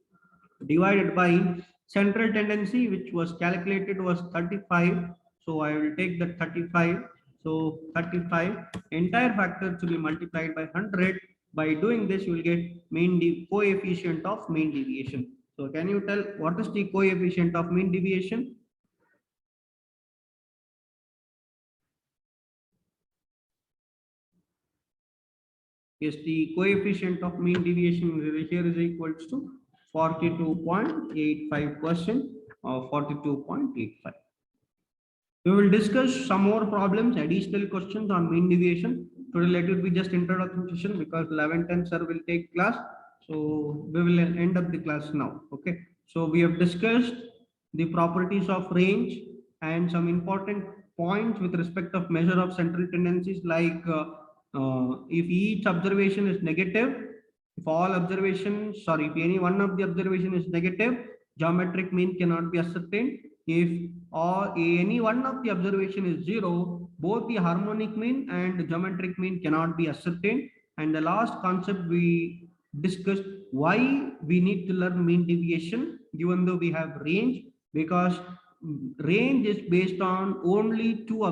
divided by central tendency, which was calculated was 35. So I will take the 35. So 35 entire factor to be multiplied by 100. By doing this, you will get coefficient of mean deviation. So can you tell what is the coefficient of mean deviation? Yes, the coefficient of mean deviation here is equals to 42.85% or 42.85. We will discuss some more problems, additional questions on mean deviation. Today let it be just introduction session because 11:10 sir will take class. So we will end up the class now. Okay. So we have discussed the properties of range and some important points with respect of measure of central tendencies, like if each observation is negative, if all observations, sorry, if any one of the observation is negative, geometric mean cannot be ascertained. If any one of the observation is zero, both the harmonic mean and geometric mean cannot be ascertained. And the last concept we discussed, why we need to learn mean deviation even though we have range, because range is based on only two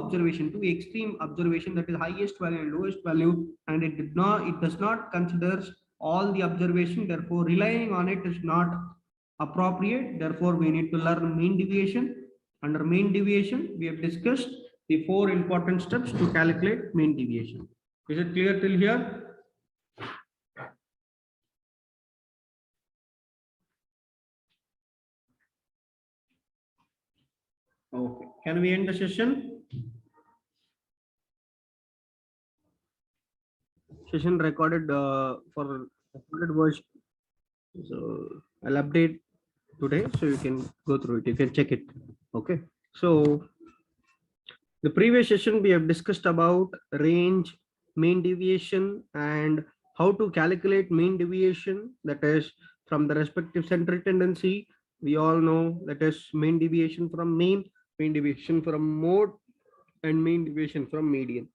extreme observation, that is highest value and lowest value, and it does not consider all the observation. Therefore relying on it is not appropriate. Therefore we need to learn mean deviation. Under mean deviation, we have discussed the 4 important steps to calculate mean deviation. Is it clear till here? Okay, can we end the session? Session recorded for recorded version. So I'll update today, so you can go through it, you can check it. Okay, so the previous session we have discussed about range, mean deviation, and how to calculate mean deviation, that is from the respective central tendency. We all know that is mean deviation from mean deviation from mode, and mean deviation from median.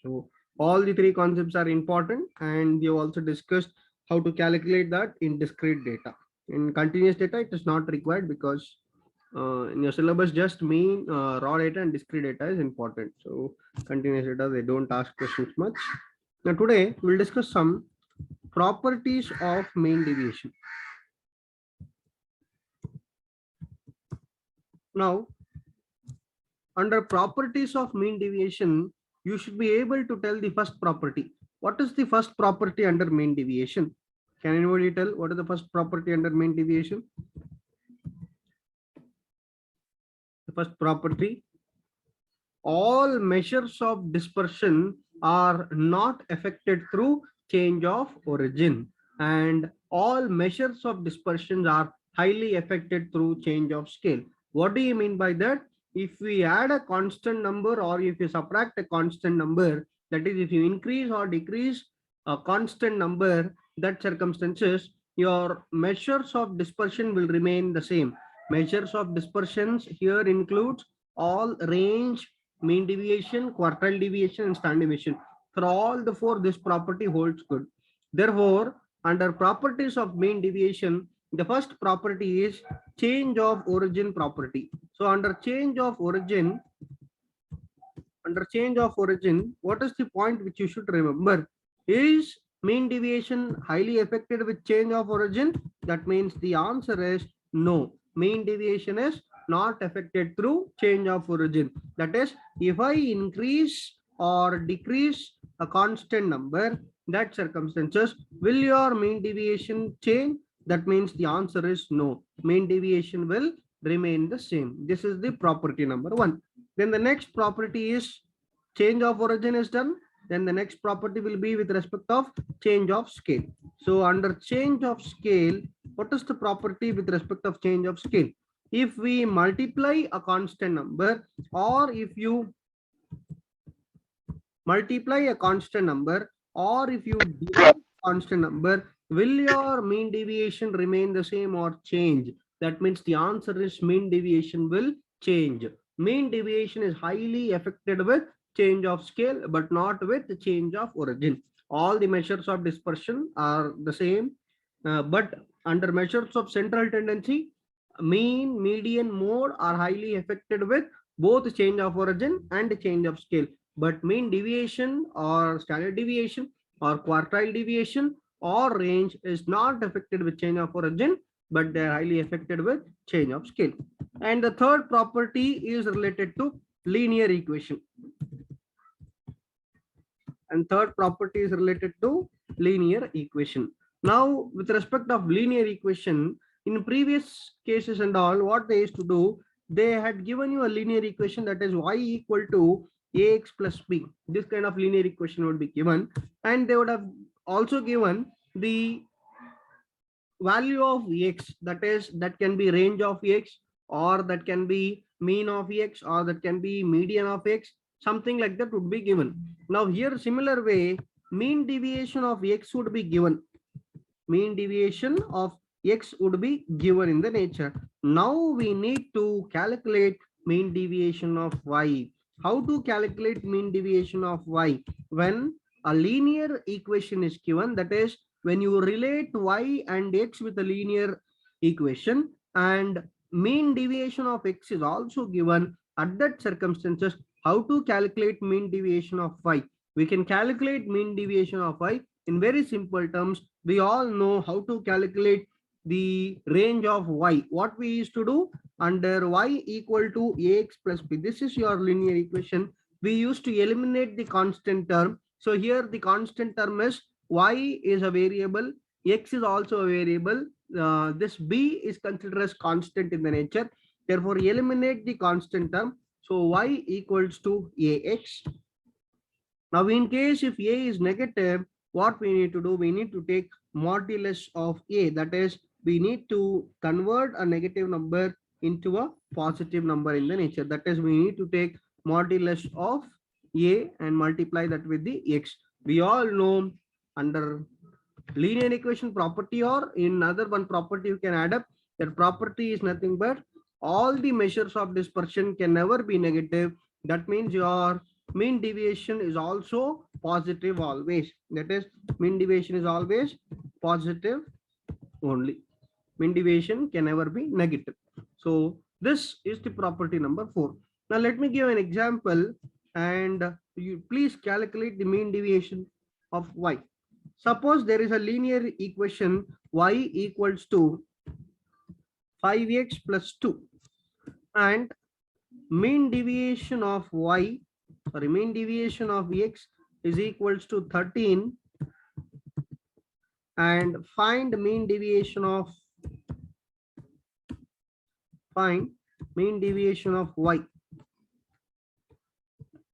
So all the 3 concepts are important, and we have also discussed how to calculate that in discrete data. In continuous data, it is not required because in your syllabus, just mean, raw data and discrete data is important. So continuous data, they don't ask questions much. Now today we'll discuss some properties of mean deviation. Now, under properties of mean deviation, you should be able to tell the first property. What is the first property under mean deviation? Can anybody tell what is the first property under mean deviation? The first property: all measures of dispersion are not affected through change of origin, and all measures of dispersion are highly affected through change of scale. What do you mean by that? If we add a constant number or if you subtract a constant number, That is, if you increase or decrease a constant number, that circumstances, your measures of dispersion will remain the same. Measures of dispersions here includes all range, mean deviation, quartile deviation, and standard deviation. For all the four, this property holds good. Therefore, under properties of mean deviation, the first property is change of origin property. So under change of origin, what is the point which you should remember? Is mean deviation highly affected with change of origin? That means the answer is no. Mean deviation is not affected through change of origin. That is, if I increase or decrease a constant number, that circumstances, will your mean deviation change? That means the answer is no. Mean deviation will remain the same. This is the property number one. Then the next property is change of origin is done. Then the next property will be with respect of change of scale. So under change of scale, what is the property with respect of change of scale? If we multiply a constant number, or if you multiply a constant number, or if you divide a constant number, will your mean deviation remain the same or change? That means the answer is mean deviation will change. Mean deviation is highly affected with change of scale, but not with the change of origin. All the measures of dispersion are the same, but under measures of central tendency, mean, median, mode are highly affected with both change of origin and change of scale. But mean deviation or standard deviation or quartile deviation or range is not affected with change of origin, but they are highly affected with change of scale. And the third property is related to linear equation. And third property is related to linear equation. Now, with respect of linear equation, in previous cases and all, what they used to do, they had given you a linear equation, that is y equal to ax plus b. This kind of linear equation would be given, and they would have also given the value of x, that is, that can be range of x, or that can be mean of x, or that can be median of x, something like that would be given. Now here, similar way, mean deviation of x would be given. Mean deviation of x would be given in the nature. Now we need to calculate mean deviation of y. How to calculate mean deviation of y? When a linear equation is given, that is, when you relate y and x with a linear equation, and mean deviation of x is also given, at that circumstances, how to calculate mean deviation of y? We can calculate mean deviation of y in very simple terms. We all know how to calculate the range of y. What we used to do, under y equal to ax plus b, this is your linear equation, we used to eliminate the constant term. So here the constant term is y is a variable, x is also a variable, this b is considered as constant in the nature, therefore eliminate the constant term. So y equals to ax. Now in case if a is negative, what we need to do, we need to take modulus of a, that is, we need to convert a negative number into a positive number in the nature, that is, we need to take modulus of a and multiply that with the x. We all know under linear equation property, or in other one property you can add up, that property is nothing but all the measures of dispersion can never be negative. That means your mean deviation is also positive always. That is, mean deviation is always positive only. Mean deviation can never be negative. So this is the property number 4. Now let me give an example, and you please calculate the mean deviation of y. Suppose there is a linear equation y equals to 5x plus 2, and mean deviation of y, mean deviation of x is equals to 13, and find mean deviation of y.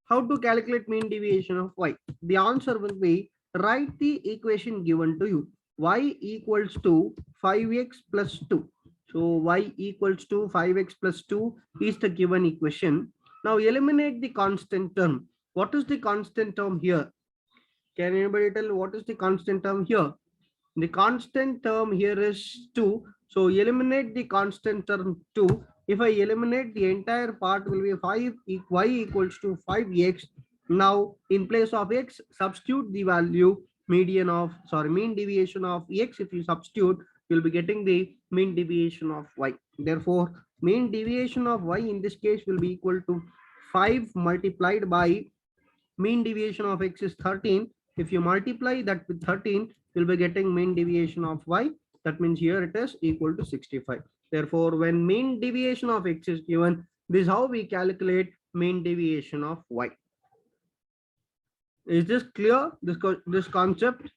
How to calculate mean deviation of y? The answer will be, write the equation given to you. Y equals to 5x plus 2. So y equals to 5x plus 2 is the given equation. Now eliminate the constant term. What is the constant term here? Can anybody tell what is the constant term here? The constant term here is 2. So eliminate the constant term 2. If I eliminate, the entire part will be 5, y equals to 5x. Now in place of x, substitute the value median of, sorry, mean deviation of x. If you substitute, you'll be getting the mean deviation of y. Therefore mean deviation of y in this case will be equal to 5 multiplied by mean deviation of x is 13. If you multiply that with 13, you'll be getting mean deviation of y. That means here it is equal to 65. Therefore, when mean deviation of x is given, this is how we calculate mean deviation of y. Is this clear? This concept?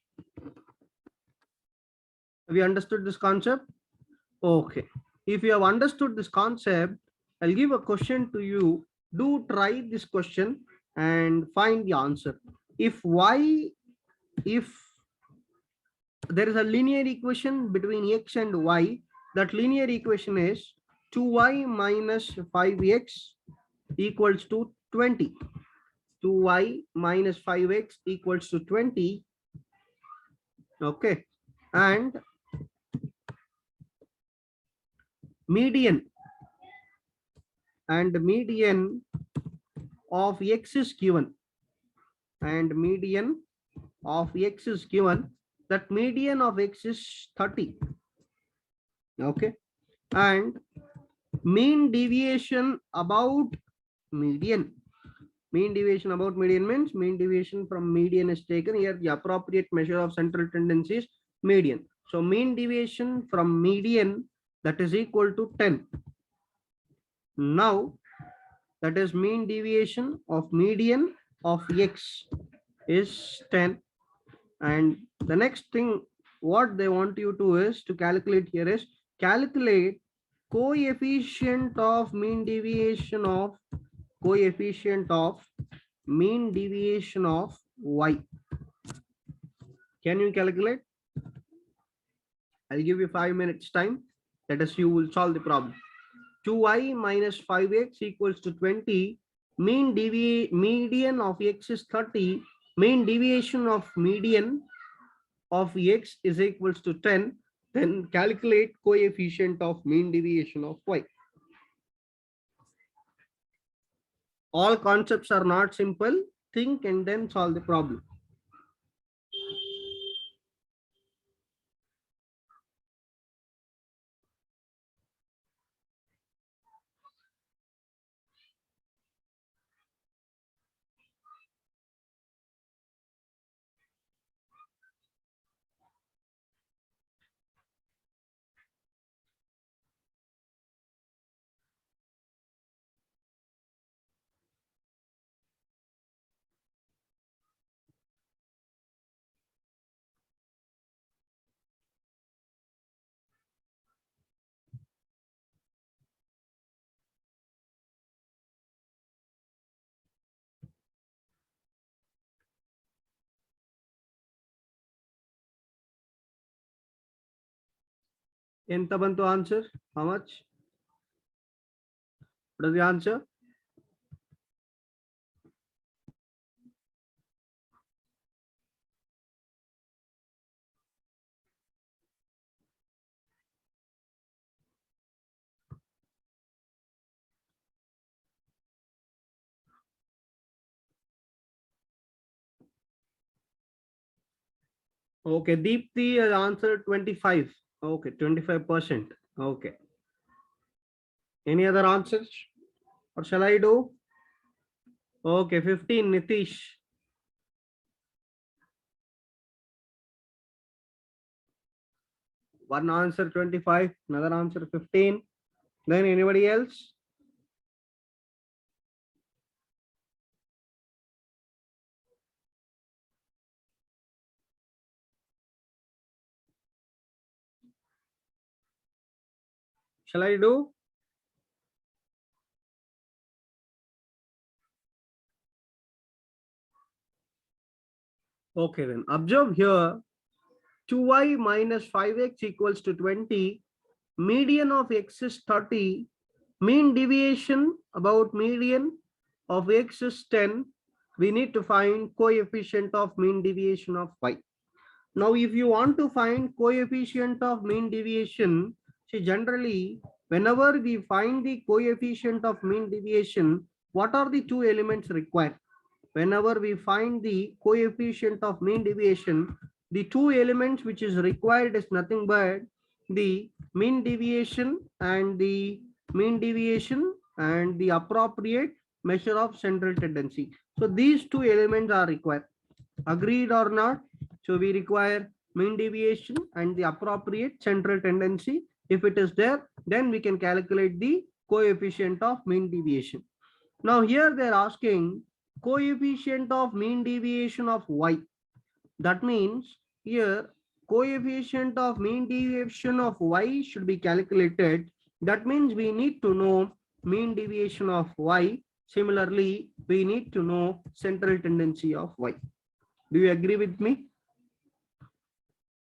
Have you understood this concept? Okay. If you have understood this concept, I'll give a question to you. Do try this question and find the answer. If there is a linear equation between x and y, that linear equation is 2y minus 5x equals to 20. 2y minus 5x equals to 20. Okay. And median of x is given, and median of x is given, that median of x is 30. Okay. And mean deviation about median. Mean deviation about median means mean deviation from median is taken. Here the appropriate measure of central tendency is median. So mean deviation from median, that is equal to 10. Now that is mean deviation of median of x is 10. And the next thing what they want you to is to calculate here is calculate coefficient of mean deviation of y. Can you calculate? I'll give you 5 minutes time. Let us, you will solve the problem. 2y minus 5x equals to 20. Median of x is 30. Mean deviation of median of x is equals to 10. Then calculate coefficient of mean deviation of y. All concepts are not simple. Think and then solve the problem. Entabantu answer? How much? What is the answer? Okay, Deepthi has answered 25. Okay, 25%. Okay. Any other answers? Or shall I do? Okay, 15, Nitish. One answer 25, another answer 15. Then anybody else? Shall I do? Okay, then observe here 2y minus 5x equals to 20. Median of x is 30. Mean deviation about median of x is 10. we need to find coefficient of mean deviation of y. Now, if you want to find coefficient of mean deviation, see generally, whenever we find the coefficient of mean deviation, what are the two elements required? Whenever we find the coefficient of mean deviation, the two elements which is required is nothing but the mean deviation and the appropriate measure of central tendency. So these two elements are required. Agreed or not? So we require mean deviation and the appropriate central tendency. If it is there, then we can calculate the coefficient of mean deviation. Now here they are asking coefficient of mean deviation of y. That means here coefficient of mean deviation of y should be calculated. That means we need to know mean deviation of y. Similarly, we need to know central tendency of y. Do you agree with me?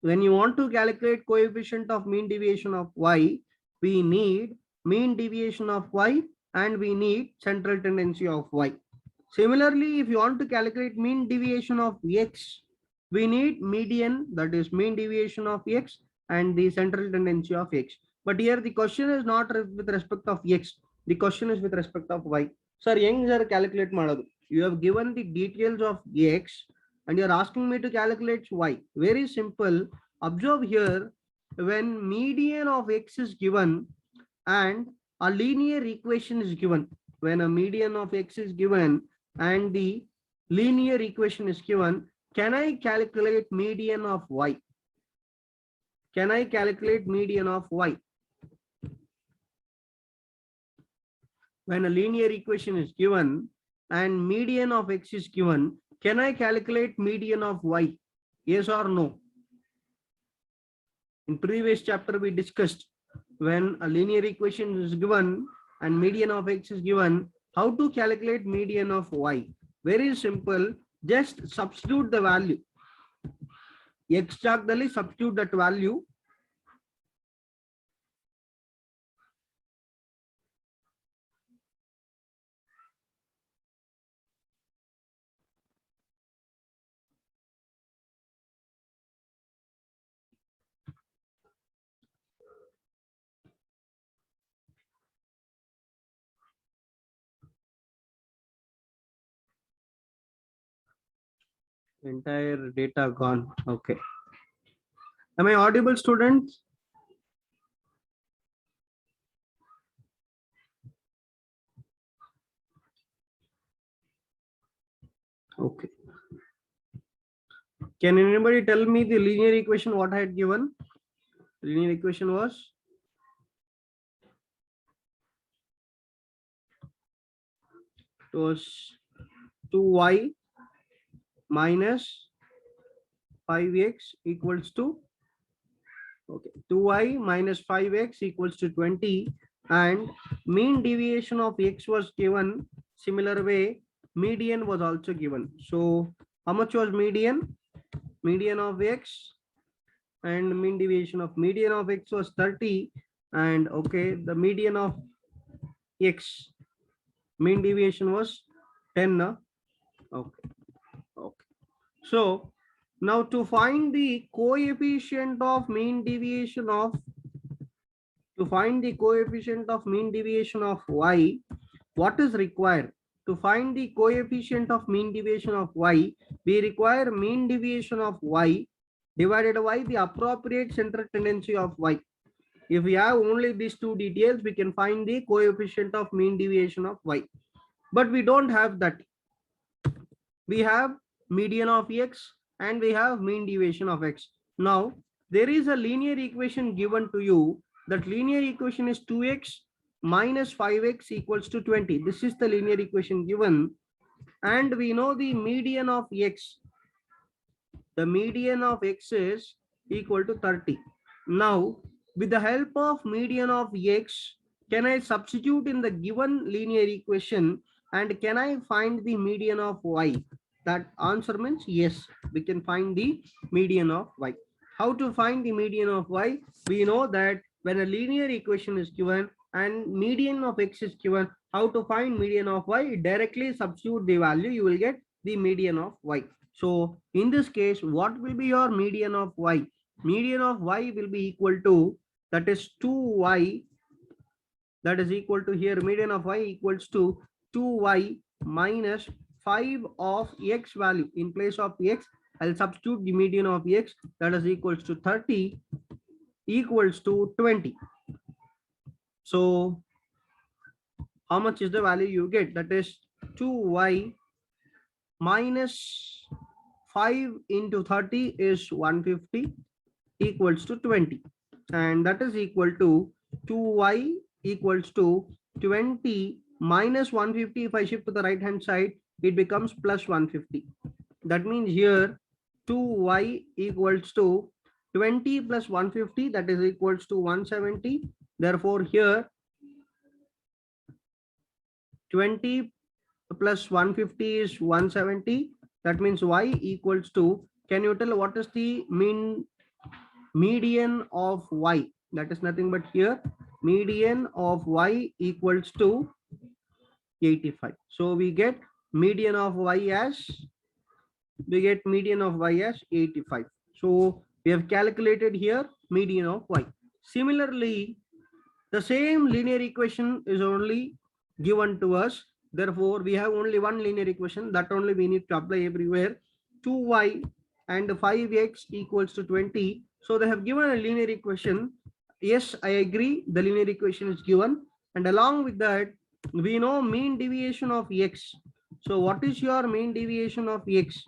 When you want to calculate coefficient of mean deviation of y, we need mean deviation of y and we need central tendency of y. Similarly, if you want to calculate mean deviation of x, we need median, that is mean deviation of x and the central tendency of x. But here the question is not with respect of x, the question is with respect of y. Sir, yang sir calculate madadu. You have given the details of x and you're asking me to calculate y. Very simple. Observe here, when median of x is given and a linear equation is given, when a median of x is given and the linear equation is given, can I calculate median of y? Can I calculate median of y? When a linear equation is given and median of x is given, can I calculate median of y? Yes or no? In previous chapter we discussed, when a linear equation is given and median of x is given, how to calculate median of y? Very simple, just substitute the value. X ಜಾಗದಲ್ಲಿ substitute that value. Entire data gone. Okay. Am I audible, students? Okay. Can anybody tell me the linear equation what I had given? The linear equation was it was 2y minus 5x equals to 2y minus 5x equals to 20, and mean deviation of x was given. Similar way, median was also given. So how much was median? Median of x and mean deviation of median of x was 30, and okay, the median of x mean deviation was 10. Okay. So now to find the coefficient of mean deviation of y, what is required? To find the coefficient of mean deviation of y, we require mean deviation of y divided by the appropriate central tendency of y. If we have only these two details, we can find the coefficient of mean deviation of y. But we don't have that. We have median of x and we have mean deviation of x. Now, there is a linear equation given to you. That linear equation is 2x minus 5x equals to 20. This is the linear equation given. And we know the median of x. The median of x is equal to 30. Now, with the help of median of x, can I substitute in the given linear equation and can I find the median of y? That answer means yes, we can find the median of y. How to find the median of y? We know that when a linear equation is given and median of x is given, how to find median of y? Directly substitute the value, you will get the median of y. So in this case, what will be your median of y? Median of y will be equal to, that is 2y, that is equal to, here median of y equals to 2y minus 5 of x value. In place of x, I'll substitute the median of x, that is equals to 30 equals to 20. So how much is the value you get? That is 2y minus 5 into 30 is 150 equals to 20, and that is equal to 2y equals to 20 minus 150. If I shift to the right hand side, it becomes plus 150. That means here 2y equals to 20 plus 150, that is equals to 170. Therefore here 20 plus 150 is 170. That means y equals to, can you tell what is the median of y? That is nothing but here median of y equals to 85. So we get median of y as, 85. So we have calculated here median of y. Similarly, the same linear equation is only given to us. Therefore, we have only one linear equation, that only we need to apply everywhere. 2y and 5x equals to 20. So they have given a linear equation. Yes, I agree, the linear equation is given. And along with that, we know mean deviation of x. So what is your mean deviation of x?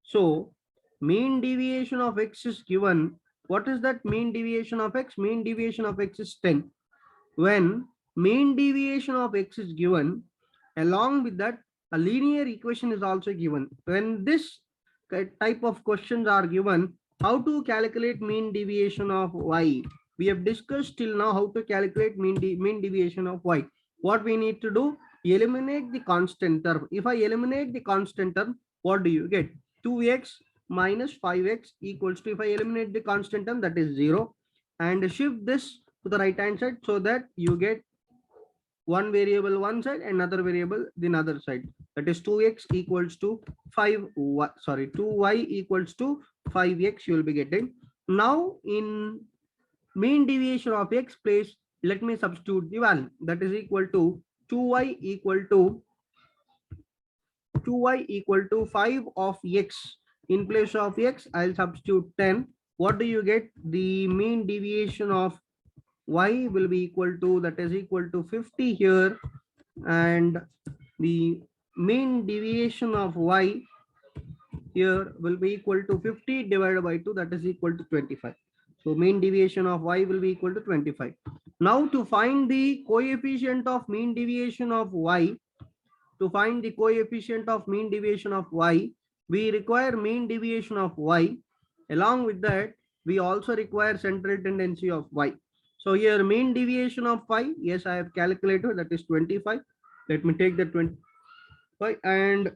So mean deviation of x is given. What is that mean deviation of x? Mean deviation of x is 10. When mean deviation of x is given, along with that a linear equation is also given. When this type of questions are given, how to calculate mean deviation of y? We have discussed till now how to calculate mean deviation of y. What we need to do? Eliminate the constant term. If I eliminate the constant term, what do you get? 2x minus 5x equals to, if I eliminate the constant term, that is 0, and shift this to the right hand side, so that you get one variable one side, another variable the other side. That is 2x equals to 2y equals to 5x you will be getting. Now in mean deviation of x place, let me substitute the value. That is equal to 2y equal to 5 of x. In place of x, I'll substitute 10. What do you get? The mean deviation of y will be equal to, that is equal to 50 here, and the mean deviation of y here will be equal to 50 divided by 2, that is equal to 25. So mean deviation of y will be equal to 25. Now to find the coefficient of mean deviation of y, we require mean deviation of y. Along with that, we also require central tendency of y. So here mean deviation of y, yes, I have calculated, that is 25. Let me take the 25, and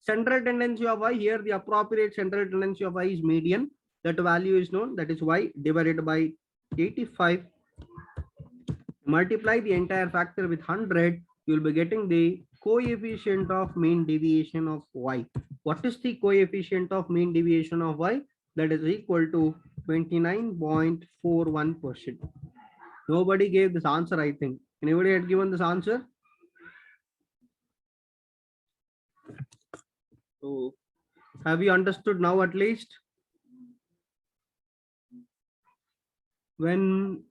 central tendency of y, here the appropriate central tendency of y is median. That value is known, that is y divided by 85. Multiply the entire factor with 100, you will be getting the coefficient of mean deviation of y. What is the coefficient of mean deviation of y? That is equal to 29.41%. Nobody gave this answer, I think. Anybody had given this answer? So have you understood now at least? When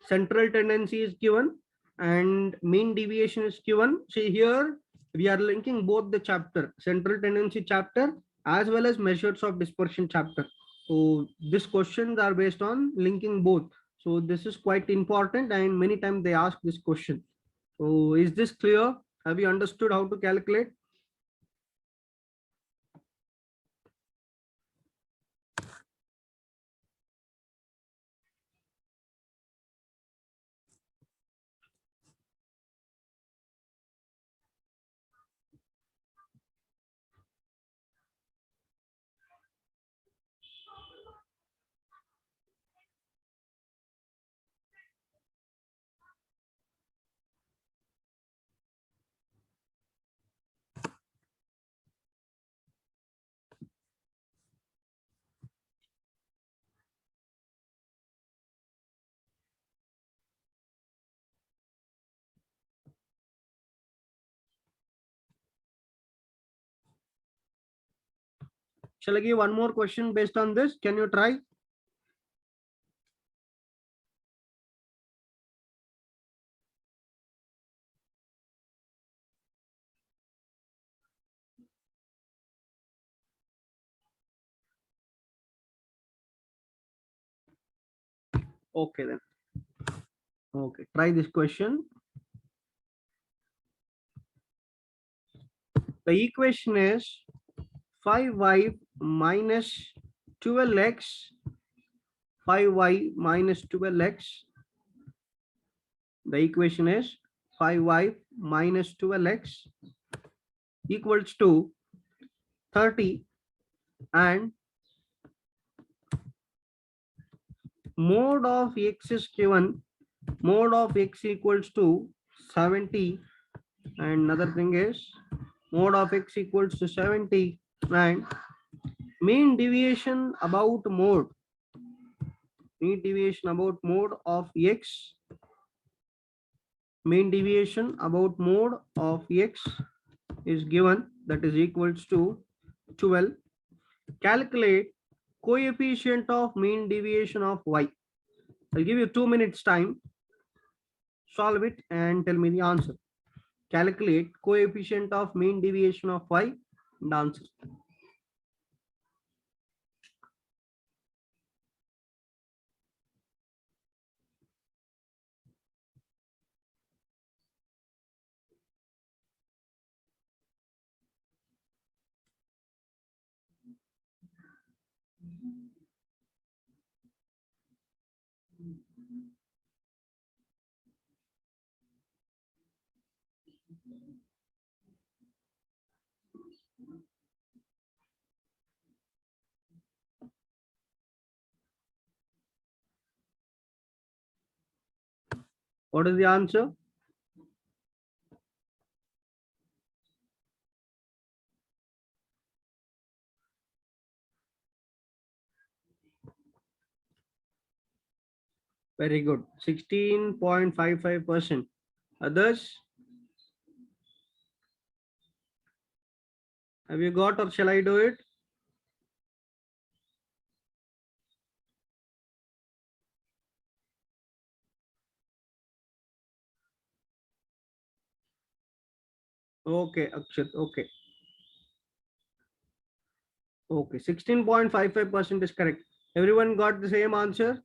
central tendency is given and mean deviation is given, see here we are linking both the chapter, central tendency chapter as well as measures of dispersion chapter. So these questions are based on linking both. So this is quite important, and many times they ask this question. So is this clear? Have you understood how to calculate? Shall I give one more question based on this? Can you try? Okay then. Okay, try this question. The equation is 5y minus 12x, 5y minus 12x. The equation is 5y minus 12x equals to 30, and mode of x is given, mode of x equals to 70, and another thing is mode of x equals to 70, and mean deviation about mode, mean deviation about mode of x, mean deviation about mode of x is given, that is equals to 12. Calculate coefficient of mean deviation of y. I'll give you 2 minutes time. Solve it and tell me the answer. Calculate coefficient of mean deviation of y and answer. What is the answer? Very good. 16.55%. Others? Have you got, or shall I do it? Okay, Akshat. Okay. Okay, 16.55% is correct. Everyone got the same answer?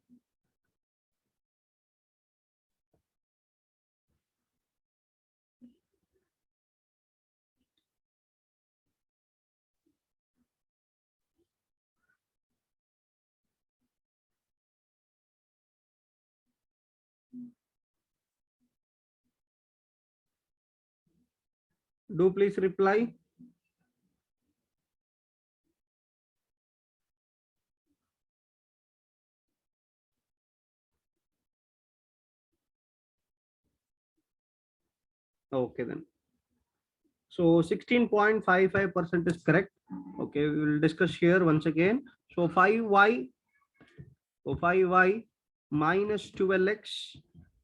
Do please reply. Okay then. So 16.55% is correct. Okay, we will discuss here once again. So 5y, so 5y minus 12x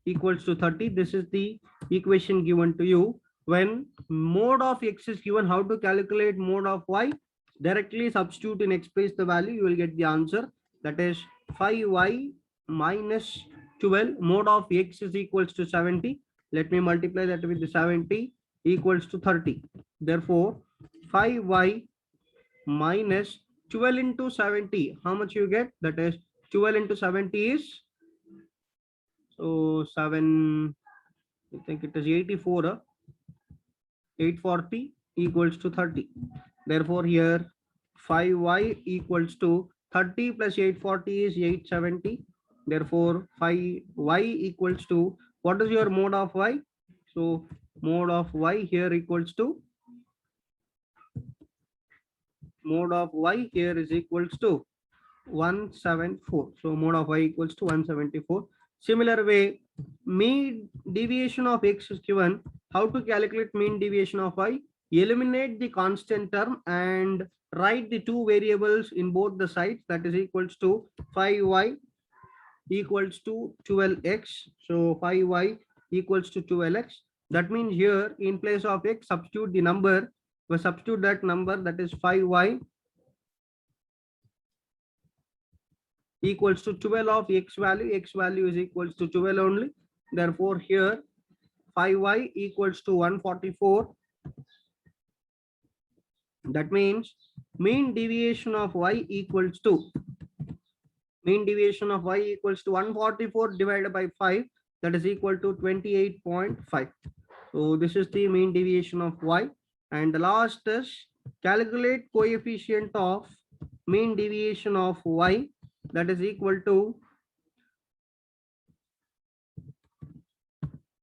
equals to 30. This is the equation given to you. When mode of x is given, how to calculate mode of y? Directly substitute in x place the value, you will get the answer. That is 5y minus 12, mode of x is equals to 70. Let me multiply that with the 70 equals to 30. Therefore 5y minus 12 into 70, how much you get? That is 12 into 70 is, so 7, I think it is 84, 840 equals to 30. Therefore here 5y equals to 30 plus 840 is 870. Therefore 5y equals to, what is your mode of y? So mode of y here equals to, mode of y here is equals to 174. So mode of y equals to 174. Similar way, mean deviation of x is given. How to calculate mean deviation of y? Eliminate the constant term and write the two variables in both the sides, that is equals to 5y equals to 12x. So 5y equals to 12x. That means here in place of x, substitute the number, we substitute that number, that is 5y equals to 12 of x value is equals to 12 only. Therefore here 5y equals to 144. That means mean deviation of y equals to 144 divided by 5, that is equal to 28.5. so this is the mean deviation of y. And the last is calculate coefficient of mean deviation of y, that is equal to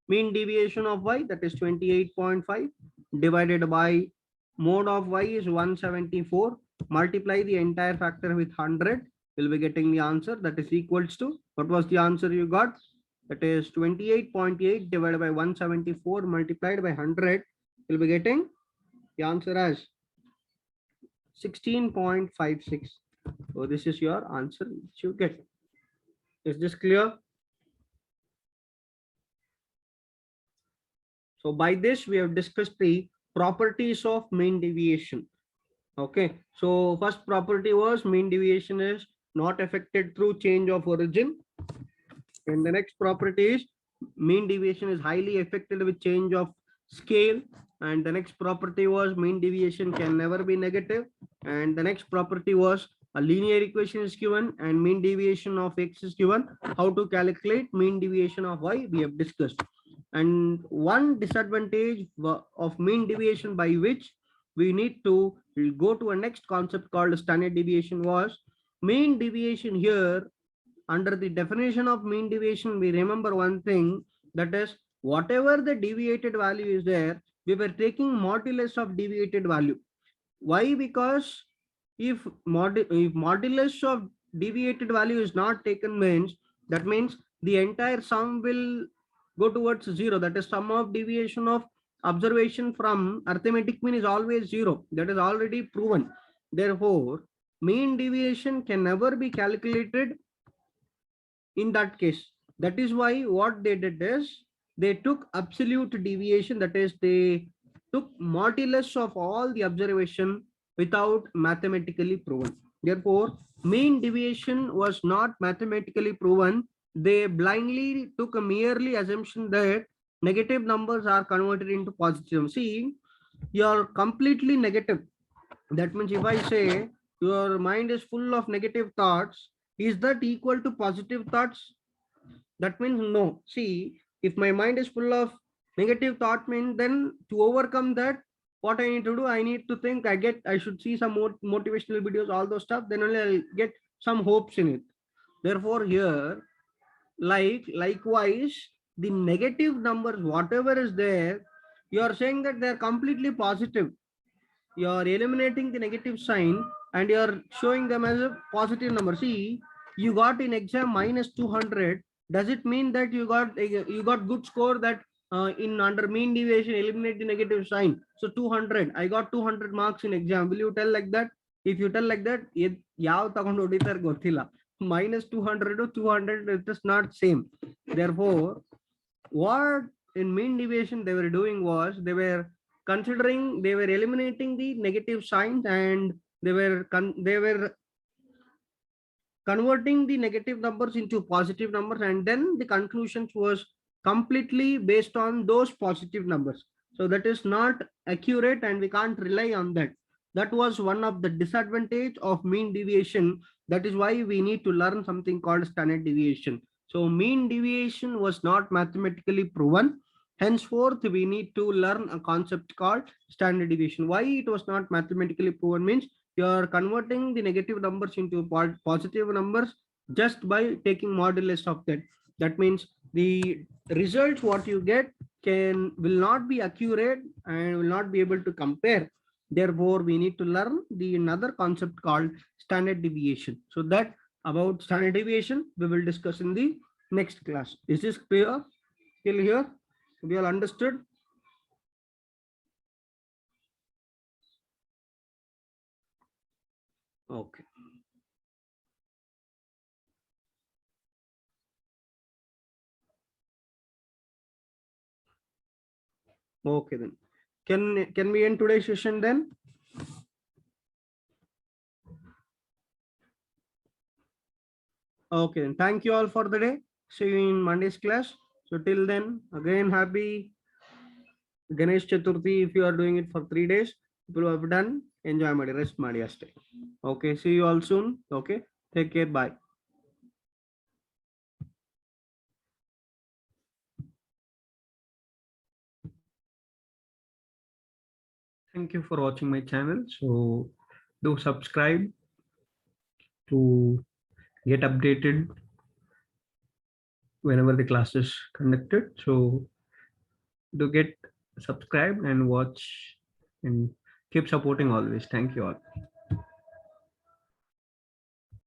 mean deviation of y, that is 28.5 divided by mode of y is 174. Multiply the entire factor with 100. We'll be getting the answer, that is equals to, what was the answer you got? That is 28.8 divided by 174 multiplied by 100. We'll be getting the answer as 16.56. So this is your answer which you get. Is this clear? So by this we have discussed the properties of mean deviation. Okay, so first property was mean deviation is not affected through change of origin. And the next property is mean deviation is highly affected with change of scale. And the next property was mean deviation can never be negative. And the next property was a linear equation is given and mean deviation of x is given. How to calculate mean deviation of y we have discussed. And one disadvantage of mean deviation by which we need to go to a next concept called standard deviation was mean deviation. Here under the definition of mean deviation, we remember one thing, that is whatever the deviated value is there, we were taking modulus of deviated value. Why? Because if modulus of deviated value is not taken means, that means the entire sum will go towards zero. That is sum of deviation of observation from arithmetic mean is always zero. That is already proven. Therefore mean deviation can never be calculated in that case. That is why what they did is they took absolute deviation, that is they took modulus of all the observation without mathematically proven. Therefore mean deviation was not mathematically proven. They blindly took a merely assumption that negative numbers are converted into positive. See, you are completely negative. That means if I say your mind is full of negative thoughts, is that equal to positive thoughts? That means no. See, if my mind is full of negative thought means, then to overcome that, what I need to do, I need to think, I should see some more motivational videos, all those stuff, then only I'll get some hopes in it. Therefore here, likewise, the negative numbers, whatever is there, you are saying that they are completely positive. You are eliminating the negative sign and you are showing them as a positive number. See, you got in exam minus 200. Does it mean that you got good score, that in under mean deviation eliminate the negative sign? So 200, I got 200 marks in exam. Will you tell like that? If you tell like that, minus 200 to 200, it is not same. Therefore what in mean deviation they were doing was they were eliminating the negative signs and they were converting the negative numbers into positive numbers, and then the conclusions was completely based on those positive numbers. So that is not accurate and we can't rely on that. That was one of the disadvantage of mean deviation. That is why we need to learn something called standard deviation. So mean deviation was not mathematically proven. Henceforth, we need to learn a concept called standard deviation. Why it was not mathematically proven means you are converting the negative numbers into positive numbers just by taking modulus of that. That means the results what you get will not be accurate and will not be able to compare. Therefore, we need to learn the another concept called standard deviation. So that about standard deviation we will discuss in the next class. Is this clear till here? We all understood? Okay. Okay then. Can we end today's session then? Okay, then thank you all for the day. See you in Monday's class. So till then, again, happy Ganesh Chaturthi. If you are doing it for 3 days, people who have done, enjoy my rest ಮಾಡಿ ಅಷ್ಟೇ. Okay, see you all soon. Okay, take care. Bye. Thank you for watching my channel. So do subscribe to get updated whenever the class is conducted. So do get subscribe and watch and keep supporting always. Thank you all.